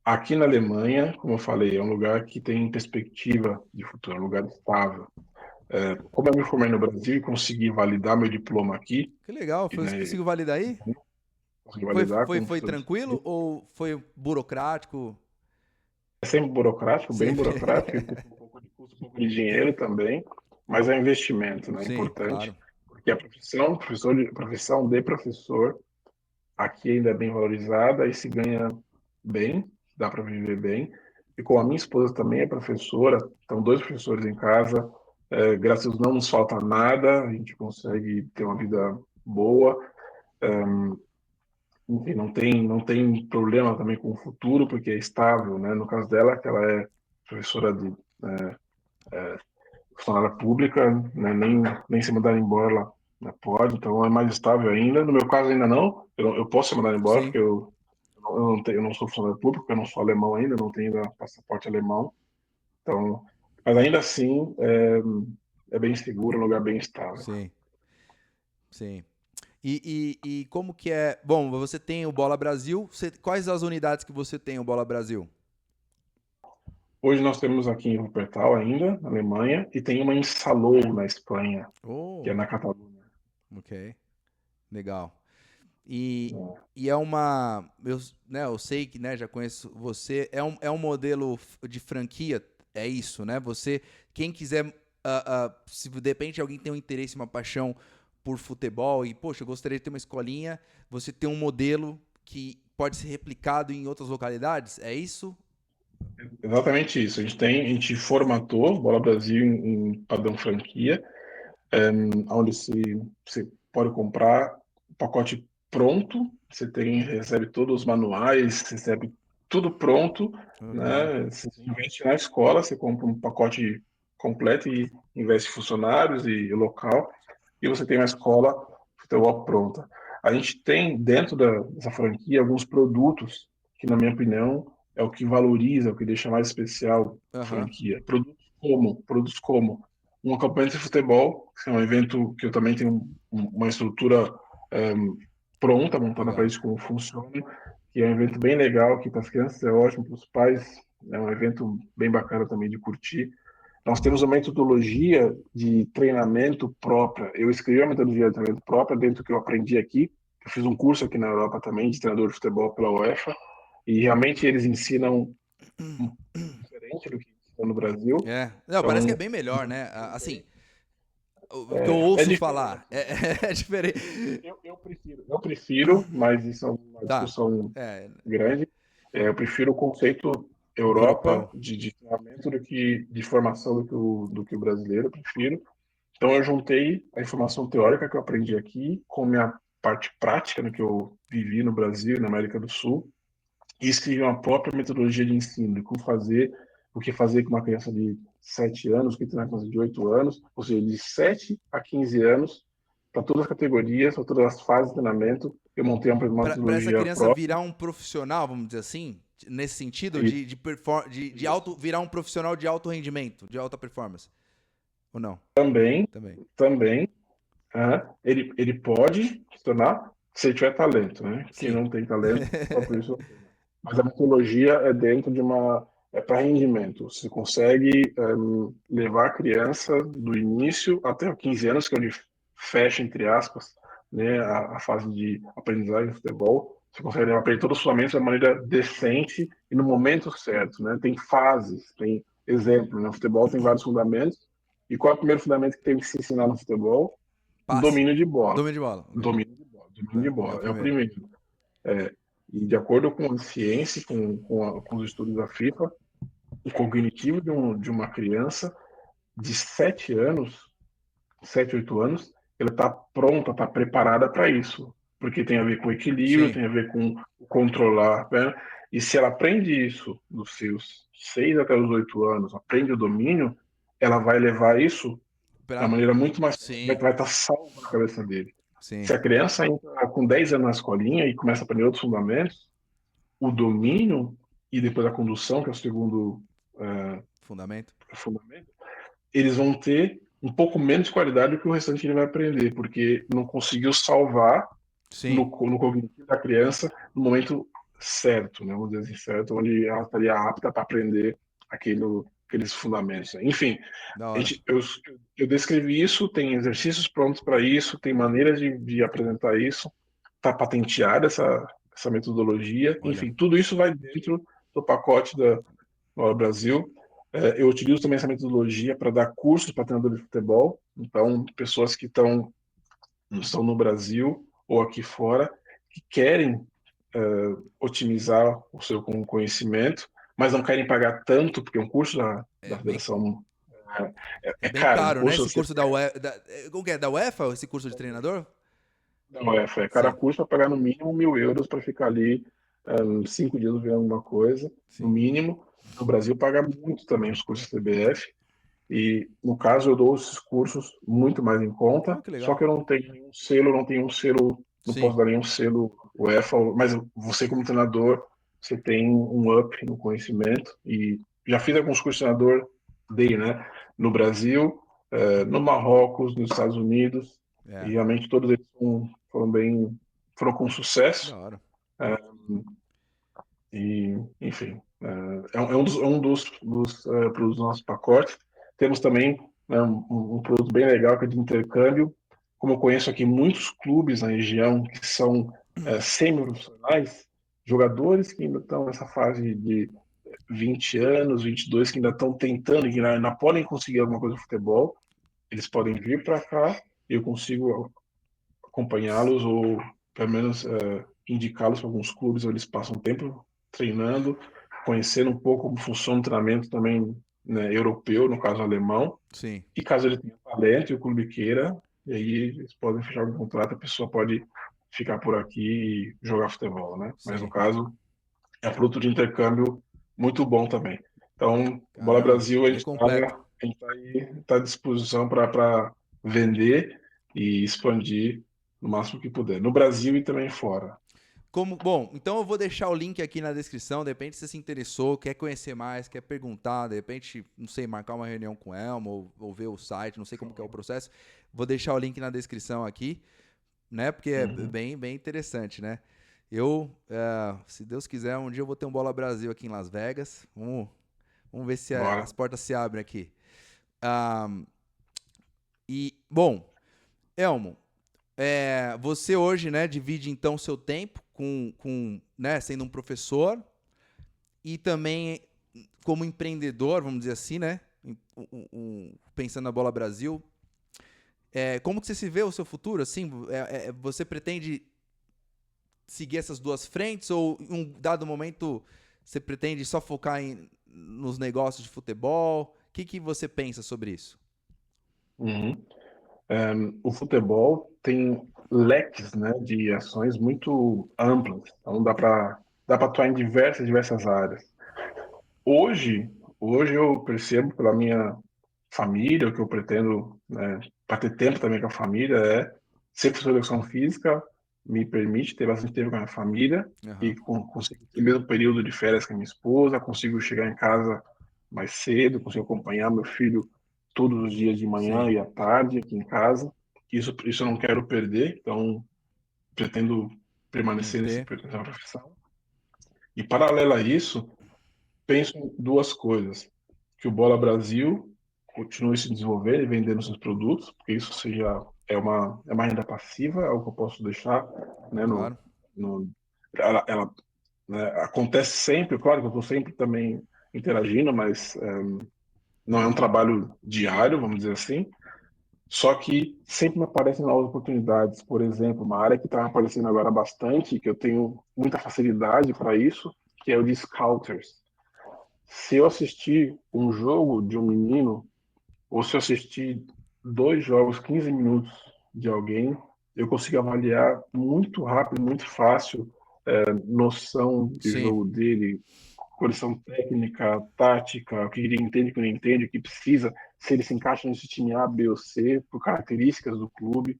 Aqui na Alemanha, como eu falei, é um lugar que tem perspectiva de futuro, é um lugar estável. Como eu me formei no Brasil e consegui validar meu diploma aqui, Que legal, e, você né, conseguiu validar aí? consegui Foi, validar foi, como foi professor de tranquilo educação física, ou foi burocrático? é sempre burocrático, bem Sempre. burocrático, e custa um pouco de dinheiro também, mas é um investimento, né, Sim, importante, claro. porque a profissão de professor aqui ainda é bem valorizada e se ganha bem, dá para viver bem. E como a minha esposa também é professora, então dois professores em casa, graças a Deus não nos falta nada, a gente consegue ter uma vida boa, enfim, não tem problema também com o futuro, porque é estável, né? No caso dela, que ela é professora de funcionária pública, né? Nem se mandar embora ela, né, pode, então é mais estável ainda. No meu caso ainda não, eu posso ser mandado embora Sim, porque eu não sou funcionário público, eu não sou alemão ainda, não tenho ainda passaporte alemão, então, mas ainda assim é bem seguro, é um lugar bem estável. sim, sim. E como que é? Bom, você tem o Bola Brasil. Quais as unidades que você tem o Bola Brasil? Hoje nós temos aqui em Wuppertal ainda, na Alemanha, e tem uma em Salou, na Espanha, que é Oh, na Catalunha. ok, legal. E, Né? e é uma, eu sei que, né, já conheço você. É um modelo de franquia, é isso, né? Quem quiser, se de repente alguém tem um interesse, uma paixão por futebol e, poxa, eu gostaria de ter uma escolinha, você tem um modelo que pode ser replicado em outras localidades, é isso? Exatamente isso. A gente formatou Bola Brasil em padrão franquia, onde você pode comprar o pacote pronto, recebe todos os manuais, recebe tudo pronto, Oh, legal. né? Você investe na escola, você compra um pacote completo e investe em funcionários e local, e você tem uma escola de futebol pronta. A gente tem dentro dessa franquia alguns produtos que, na minha opinião, é o que valoriza, é o que deixa mais especial a Aham, franquia. Produtos como um acampamento de futebol, que é um evento que eu também tenho uma estrutura pronta, montada para legal. isso, como funciona, que é um evento bem legal, que para as crianças é ótimo, para os pais é um evento bem bacana também de curtir. Nós temos uma metodologia de treinamento própria. Eu escrevi uma metodologia de treinamento própria dentro do que eu aprendi aqui. Eu fiz um curso aqui na Europa também de treinador de futebol pela UEFA, e realmente eles ensinam diferente do que ensinam no Brasil. É, não, parece que é Então, bem melhor, né? Assim, o que eu é ouço diferente. falar é diferente. Eu prefiro, mas isso é uma Tá, discussão é, grande. Eu prefiro o conceito Europa europeu. de treinamento do que de formação do que o brasileiro, eu prefiro. Então eu juntei a informação teórica que eu aprendi aqui com a minha parte prática no que eu vivi no Brasil e na América do Sul e escrevi uma própria metodologia de ensino, de como fazer, o que fazer com uma criança de 7 anos, o que treinar com uma criança de 8 anos, ou seja, de 7 a 15 anos, para todas as categorias, para todas as fases de treinamento, eu montei uma Pra essa metodologia criança própria. virar um profissional, vamos dizer assim, nesse sentido Isso, de isso. virar um profissional de alto rendimento, de alta performance, ou não? Também, Também. também, ele pode se tornar, se ele tiver talento, né? Quem Sim. não tem talento, só por isso. Mas a metodologia é dentro de uma. É para rendimento. Você consegue levar a criança do início até os 15 anos, que é onde fecha, entre aspas, né, a fase de aprendizagem de futebol. Você consegue levar para ele todos os fundamentos de maneira decente e no momento certo. Né? Tem fases, tem exemplo. Né? O futebol tem vários fundamentos. E qual é o primeiro fundamento que tem que se ensinar no futebol? Passe. Domínio de bola. Domínio de bola. Ok. Domínio de bola. Domínio de Tá, é o bola. É o primeiro. primeiro. E de acordo com a ciência, com os estudos da FIFA, o cognitivo de uma criança de 7 anos, 7, 8 anos, ela está pronta, está preparada para isso. Porque tem a ver com equilíbrio, Sim. tem a ver com controlar, né? E se ela aprende isso dos seus 6 até os 8 anos, aprende o domínio, ela vai levar isso de uma Pra... maneira muito mais fácil, Sim. vai estar salvo na cabeça dele. Se Sim. a criança entra com 10 anos na escolinha e começa a aprender outros fundamentos, o domínio e depois a condução, que é o segundo Fundamento? fundamento, eles vão ter um pouco menos de qualidade do que o restante que ele vai aprender, porque não conseguiu salvar Sim, no cognitivo da criança no momento certo, né? Vamos dizer assim, certo, onde ela estaria apta para aprender aqueles fundamentos. Enfim, da a hora. gente, eu descrevi isso, tem exercícios prontos para isso, tem maneiras de apresentar isso, está patenteada essa metodologia, Olha, enfim, tudo isso vai dentro do pacote da Bola Brasil. Eu utilizo também essa metodologia para dar cursos para treinadores de futebol, então, pessoas que estão no Brasil ou aqui fora, que querem otimizar o seu conhecimento, mas não querem pagar tanto, porque um curso da é bem, federação é é bem caro. Um caro, né? curso Esse você curso da UEFA. Como que é? Da UEFA, esse curso de treinador? da UEFA, cada Sim, curso vai pagar no mínimo 1.000 euros para ficar ali 5 dias vendo alguma coisa, no sim. mínimo. No Brasil paga muito também os cursos CBF, e no caso eu dou esses cursos muito mais em conta, Oh, que só legal. que eu não tenho nenhum selo, não Sim, posso dar nenhum selo UEFA, mas você como treinador, você tem um up no conhecimento, e já fiz alguns cursos de treinador, dei, né, no Brasil, no Marrocos, nos Estados Unidos, e é, realmente todos eles foram com sucesso, da hora. e enfim, é um dos produtos do nosso pacote. Temos também, né, um produto bem legal que é de intercâmbio. Como eu conheço aqui muitos clubes na região que são semi-profissionais, jogadores que ainda estão nessa fase de 20 anos, 22, que ainda estão tentando, que ainda podem conseguir alguma coisa no futebol, eles podem vir para cá e eu consigo acompanhá-los ou pelo menos indicá-los para alguns clubes onde eles passam tempo treinando, conhecendo um pouco como funciona o treinamento também, né, europeu, no caso alemão, Sim, e caso ele tenha talento e o clube queira, e aí eles podem fechar um contrato, a pessoa pode ficar por aqui e jogar futebol, né? Mas no sim. caso é fruto de intercâmbio muito bom também. Então, Bola Caramba, Brasil, bem completo. a gente tá aí, tá à disposição para vender e expandir no máximo que puder, no Brasil e também fora. Bom, então eu vou deixar o link aqui na descrição. De repente você se interessou, quer conhecer mais, quer perguntar, de repente, não sei, marcar uma reunião com o Elmo ou ver o site, não sei como que é o processo. Vou deixar o link na descrição aqui, né? Porque é Uhum. bem interessante, né? Se Deus quiser, um dia eu vou ter um Bola Brasil aqui em Las Vegas. Vamos ver se Bora. as portas se abrem aqui. Ah, bom, Elmo, você hoje, né, divide então seu tempo né, sendo um professor e também como empreendedor, vamos dizer assim, né? Pensando na Bola Brasil. Como que você se vê o seu futuro? Assim, você pretende seguir essas duas frentes ou em um dado momento você pretende só focar nos negócios de futebol? O que você pensa sobre isso? Uhum. O futebol tem leques, né, de ações muito amplas, então dá para atuar em diversas áreas. Hoje, hoje eu percebo pela minha família, o que eu pretendo, né, para ter tempo também com a família, é ser professor de educação física, me permite ter bastante tempo com a minha família e Aham. consigo ter o mesmo período de férias com a minha esposa, consigo chegar em casa mais cedo, consigo acompanhar meu filho todos os dias de manhã Sim, e à tarde aqui em casa. Isso eu não quero perder, então pretendo permanecer manter. nessa profissão. E paralelo a isso, penso em duas coisas: que o Bola Brasil continue se desenvolvendo e vendendo seus produtos, porque isso seja é uma renda passiva, é algo que eu posso deixar, né, Claro. no ela, né, acontece sempre, claro que eu estou sempre também interagindo, mas não é um trabalho diário, vamos dizer assim. Só que sempre me aparecem novas oportunidades. Por exemplo, uma área que está aparecendo agora bastante, que eu tenho muita facilidade para isso, que é o de scouters. Se eu assistir um jogo de um menino, ou se eu assistir 2 jogos, 15 minutos de alguém, eu consigo avaliar muito rápido, muito fácil, noção de Sim, jogo dele, condição técnica, tática, o que ele entende, o que ele não entende, o que precisa, se ele se encaixa nesse time A, B ou C, por características do clube.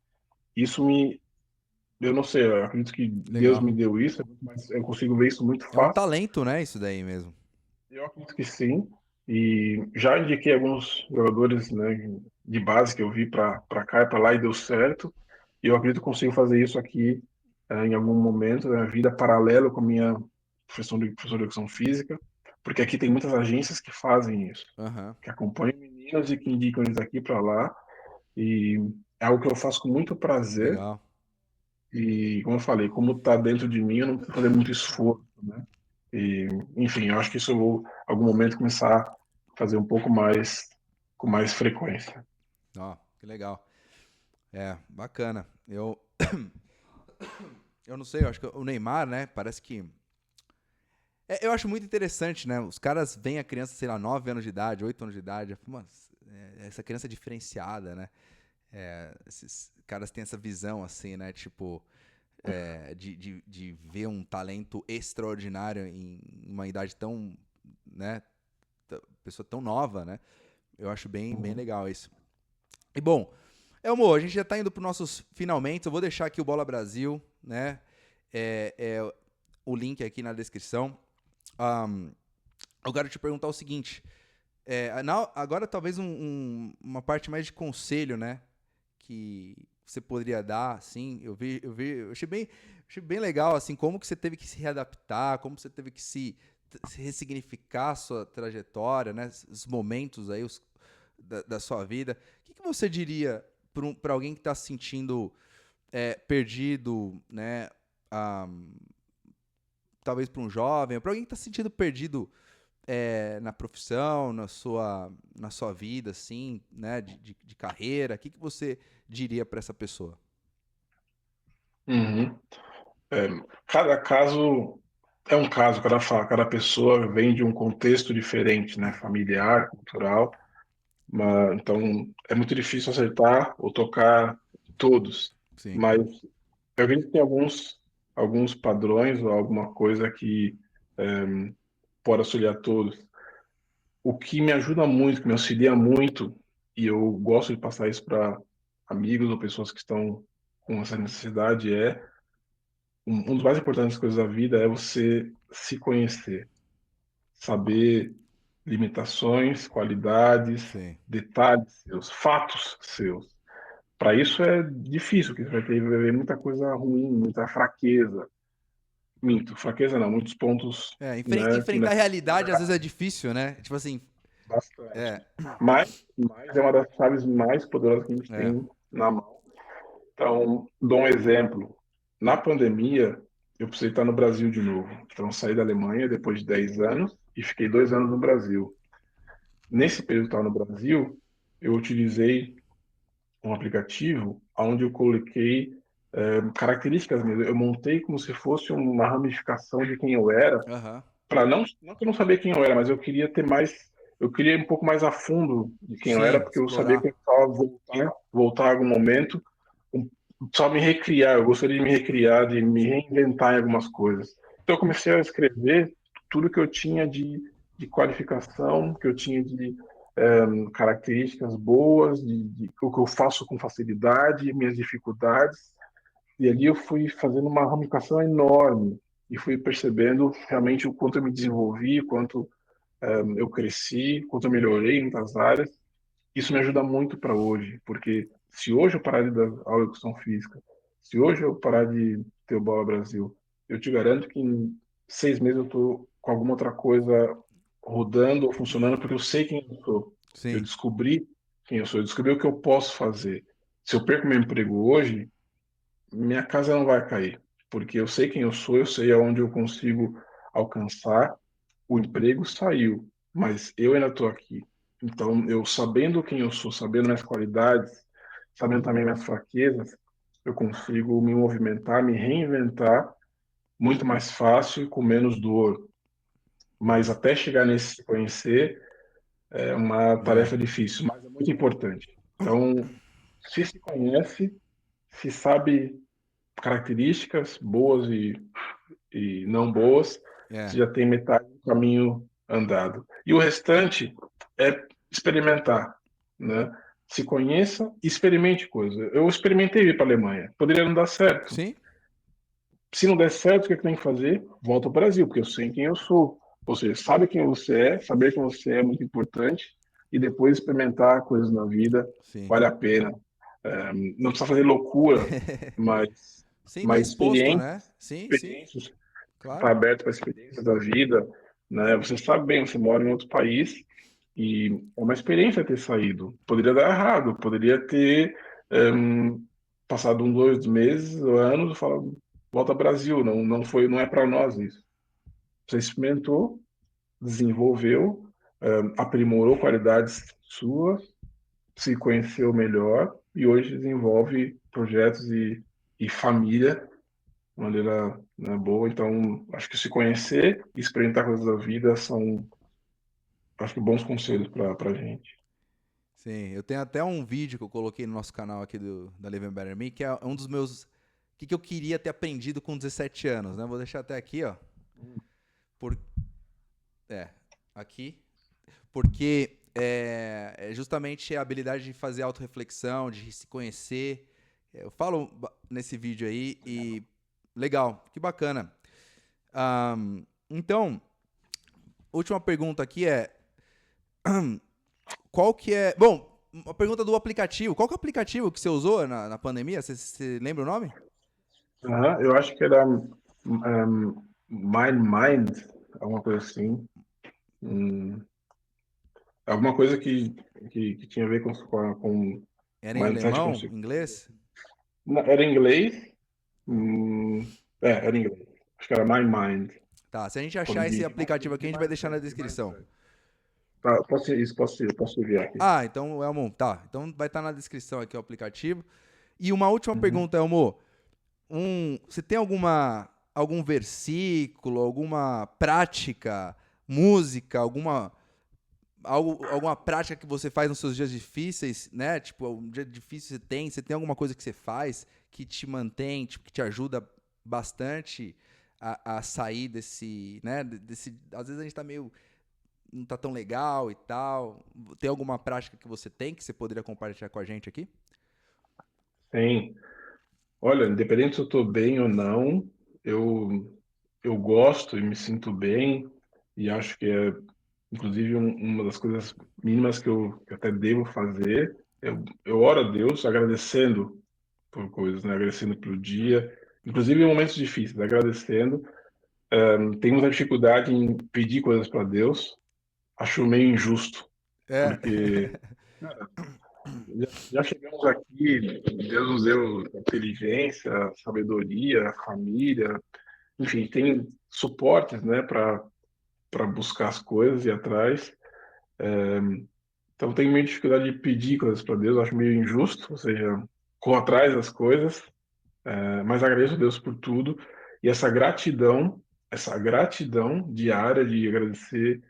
Isso eu não sei, eu acredito que Deus legal. me deu isso, mas eu consigo ver isso muito É um fácil. talento, né? Isso daí mesmo. Eu acredito que sim. E já indiquei alguns jogadores, né, de base que eu vi para cá e para lá e deu certo. E eu acredito que consigo fazer isso aqui em algum momento da minha vida, paralelo com a minha professor de educação física, porque aqui tem muitas agências que fazem isso, Aham. que acompanham meninos e que indicam eles aqui para lá. E é algo que eu faço com muito prazer. Legal. E, como eu falei, como está dentro de mim, eu não preciso fazer muito esforço, né? E, enfim, eu acho que isso eu vou, em algum momento, começar a fazer um pouco mais, com mais frequência. Ó, que legal. É, bacana. Eu não sei, eu acho que o Neymar, né? Parece que. Eu acho muito interessante, né? Os caras veem a criança, sei lá, 9 anos de idade, 8 anos de idade. Mano, essa criança é diferenciada, né? Esses caras têm essa visão, assim, né? Tipo, de ver um talento extraordinário em uma idade tão, né? Pessoa tão nova, né? Eu acho bem Uhum. legal isso. E bom, Elmo, a gente já tá indo para nossos finalmente. Eu vou deixar aqui o Bola Brasil, né? O link aqui na descrição. Um, eu quero te perguntar o seguinte. Agora talvez uma parte mais de conselho, né? Que você poderia dar, assim. Eu achei bem legal, assim, como que você teve que se readaptar, como você teve que se ressignificar a sua trajetória, né? Os momentos aí da sua vida. O que você diria para alguém que está se sentindo perdido, né? Ah, talvez para um jovem, ou para alguém que está se sentindo perdido na profissão, na sua vida, assim, né? De carreira. O que você diria para essa pessoa? Uhum. É, cada caso é um caso, cada pessoa vem de um contexto diferente, né? Familiar, cultural. Então, é muito difícil acertar ou tocar todos. Sim. Mas eu acredito que tem alguns padrões ou alguma coisa que pode auxiliar todos. O que me ajuda muito, que me auxilia muito, e eu gosto de passar isso para amigos ou pessoas que estão com essa necessidade, um dos mais importantes coisas da vida é você se conhecer, saber limitações, qualidades, Sim. detalhes seus, fatos seus. Para isso é difícil, porque você vai ter que ver muita coisa ruim, muita fraqueza. Minto, fraqueza não, muitos pontos, né, que Enfrentar a realidade às vezes é difícil, né? Tipo assim, bastante. é, Mas é uma das chaves mais poderosas que a gente é, tem na mão. Então, dou um exemplo. Na pandemia, eu precisei estar no Brasil de novo. Então, saí da Alemanha depois de 10 anos e fiquei 2 anos no Brasil. Nesse período que eu estava no Brasil, eu utilizei um aplicativo onde eu coloquei características minhas. Eu montei como se fosse uma ramificação de quem eu era, aham, para não que eu não sabia quem eu era, mas eu queria ter mais, eu queria ir um pouco mais a fundo de quem eu era, sim, porque eu sabia que explorar, eu precisava voltar a algum momento, só me recriar, eu gostaria de me recriar, de me reinventar em algumas coisas. Então eu comecei a escrever tudo que eu tinha de qualificação, que eu tinha de características boas, de o que eu faço com facilidade, minhas dificuldades. E ali eu fui fazendo uma ramificação enorme e fui percebendo realmente o quanto eu me desenvolvi, o quanto eu cresci, o quanto eu melhorei em muitas áreas. Isso me ajuda muito para hoje, porque se hoje eu parar de dar aula de educação física, se hoje eu parar de ter o Bola Brasil, eu te garanto que em 6 meses eu estou com alguma outra coisa rodando ou funcionando, porque eu sei quem eu sou. Eu sim, descobri quem eu sou, eu descobri o que eu posso fazer. Se eu perco meu emprego hoje, minha casa não vai cair, porque eu sei quem eu sei aonde eu consigo alcançar. O emprego saiu, mas eu ainda estou aqui. Então, eu sabendo quem eu sou, sabendo minhas qualidades, sabendo também minhas fraquezas, eu consigo me movimentar, me reinventar muito mais fácil e com menos dor. Mas até chegar nesse se conhecer é uma é, tarefa difícil, mas é muito importante. Então, se conhece, se sabe características boas e não boas, você é, já tem metade do caminho andado. E o restante é experimentar, né? Se conheça e experimente coisas. Eu experimentei ir para a Alemanha. Poderia não dar certo. sim, Se não der certo, o que eu tenho que fazer? Volto ao Brasil, porque eu sei quem eu sou. Ou seja, sabe quem você é, saber quem você é muito importante e depois experimentar coisas na vida, Sim. vale a pena. Não precisa fazer loucura, mas, Sim, tá mas exposto, né? Sim, sim, experiências, claro. está aberto para experiências da vida, né? Você sabe bem, você mora em outro país e é uma experiência ter saído. Poderia dar errado, poderia ter passado 2 meses, anos, e falar, volta ao Brasil, não foi, não é para nós isso. Você experimentou, desenvolveu, aprimorou qualidades suas, se conheceu melhor e hoje desenvolve projetos e família de maneira, né, boa. Então, acho que se conhecer e experimentar coisas da vida são, acho que, bons conselhos para a gente. Sim, eu tenho até um vídeo que eu coloquei no nosso canal aqui da Live and Better Me, que é um dos meus. O que eu queria ter aprendido com 17 anos, né? Vou deixar até aqui, ó. Por, aqui. Porque é justamente a habilidade de fazer autorreflexão, de se conhecer. Eu falo nesse vídeo aí e. Legal, que bacana. Então, última pergunta aqui é. Qual que é. Bom, uma pergunta do aplicativo. Qual que é o aplicativo que você usou na pandemia? Você lembra o nome? Aham, eu acho que era Mind, alguma coisa assim. Hum, alguma coisa que tinha a ver com Era em mindset alemão? consigo. Inglês? Era em inglês. Era em inglês. Acho que era My Mind. Tá, se a gente achar esse Cognitive. aplicativo aqui, a gente vai deixar na descrição. Tá, posso ver aqui. Ah, então, Elmo, tá. Então vai estar na descrição aqui o aplicativo. E uma última Uhum. pergunta, Elmo. Você tem algum versículo, alguma prática, música, alguma prática que você faz nos seus dias difíceis, né? Tipo, um dia difícil você tem alguma coisa que você faz que te mantém, tipo, que te ajuda bastante a sair desse, né? Às vezes a gente tá meio, não tá tão legal e tal. Tem alguma prática que você tem que você poderia compartilhar com a gente aqui? Tem. Olha, independente se eu estou bem ou não, eu, eu gosto e me sinto bem e acho que é, inclusive, uma das coisas mínimas que eu até devo fazer. Eu oro a Deus agradecendo por coisas, né? Agradecendo pelo dia, inclusive em momentos difíceis, agradecendo. Tenho muita dificuldade em pedir coisas para Deus, acho meio injusto, É. porque já chegamos aqui, Deus nos deu inteligência, sabedoria, família, enfim, tem suportes, né, para buscar as coisas e ir atrás. Então, tenho meio dificuldade de pedir coisas para Deus, acho meio injusto, ou seja, corro atrás das coisas, mas agradeço a Deus por tudo e essa gratidão diária de agradecer,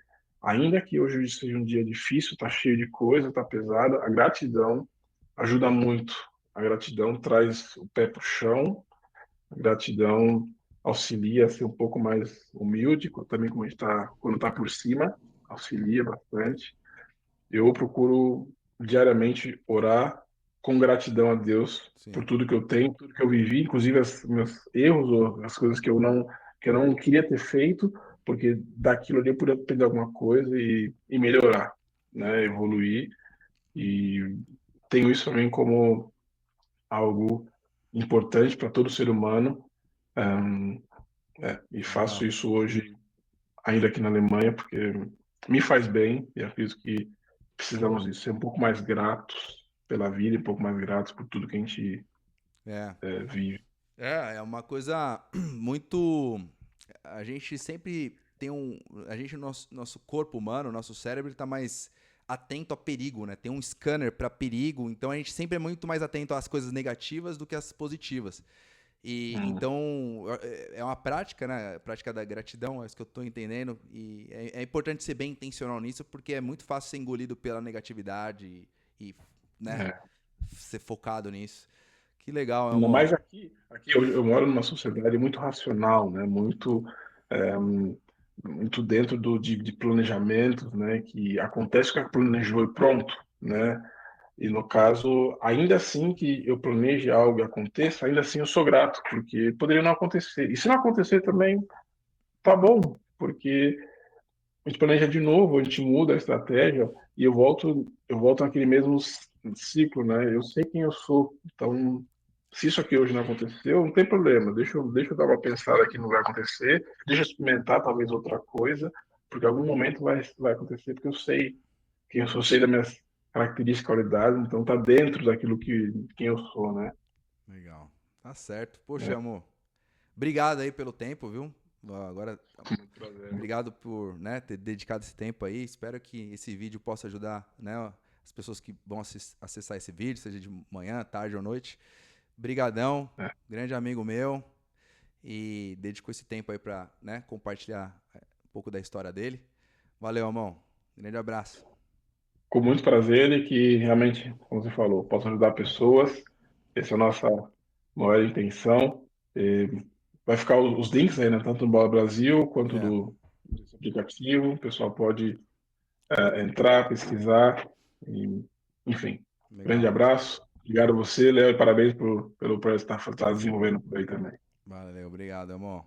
ainda que hoje seja um dia difícil, tá cheio de coisa, tá pesado, a gratidão ajuda muito. A gratidão traz o pé para o chão, a gratidão auxilia a ser um pouco mais humilde, também como a gente tá, quando está por cima, auxilia bastante. Eu procuro diariamente orar com gratidão a Deus por Sim. tudo que eu tenho, tudo que eu vivi, inclusive os meus erros ou as coisas que eu não queria ter feito, porque daquilo ali eu pude aprender alguma coisa e melhorar, né, evoluir. E tenho isso também como algo importante para todo ser humano. Ahn, e faço Legal. isso hoje ainda aqui na Alemanha, porque me faz bem e acredito que precisamos disso, ser um pouco mais gratos pela vida e um pouco mais gratos por tudo que a gente É. vive. É uma coisa muito. A gente sempre tem um. A gente, nosso corpo humano, nosso cérebro está mais atento a perigo, né? Tem um scanner para perigo, então a gente sempre é muito mais atento às coisas negativas do que às positivas. E Hum, então é uma prática, né? A prática da gratidão, é isso que eu estou entendendo. E é importante ser bem intencional nisso, porque é muito fácil ser engolido pela negatividade né, é. ser focado nisso. Que legal, Ainda Elmo. mais aqui eu moro numa sociedade muito racional, né? É, muito dentro de planejamentos, né? Que acontece o que planejou e pronto, né? E no caso, ainda assim que eu planeje algo e aconteça, ainda assim eu sou grato, porque poderia não acontecer. E se não acontecer também, tá bom, porque a gente planeja de novo, a gente muda a estratégia e eu volto naquele mesmo ciclo, né? Eu sei quem eu sou, então se isso aqui hoje não aconteceu, não tem problema. Deixa eu dar uma pensada aqui no que vai acontecer, deixa eu experimentar talvez outra coisa, porque algum momento vai acontecer, porque eu sei quem eu sou, sei das minhas características, qualidades, então tá dentro daquilo que quem eu sou, né? Legal. Tá certo. Poxa, É, amor. Obrigado aí pelo tempo, viu? Agora, muito prazer. obrigado por, né, ter dedicado esse tempo aí. Espero que esse vídeo possa ajudar, né, as pessoas que vão acessar esse vídeo, seja de manhã, tarde ou noite. Brigadão, É. grande amigo meu. E dedicou esse tempo aí pra, né, compartilhar um pouco da história dele. Valeu, amão. Grande abraço. Com muito prazer e que realmente, como você falou, possa ajudar pessoas. Essa é a nossa maior intenção. E vai ficar os links aí, né, tanto do Bola Brasil quanto É, desse aplicativo. O pessoal pode entrar, pesquisar. E, enfim, grande legal. abraço. Obrigado a você, Léo, e parabéns pelo projeto que está desenvolvendo por aí também. Valeu, obrigado, amor.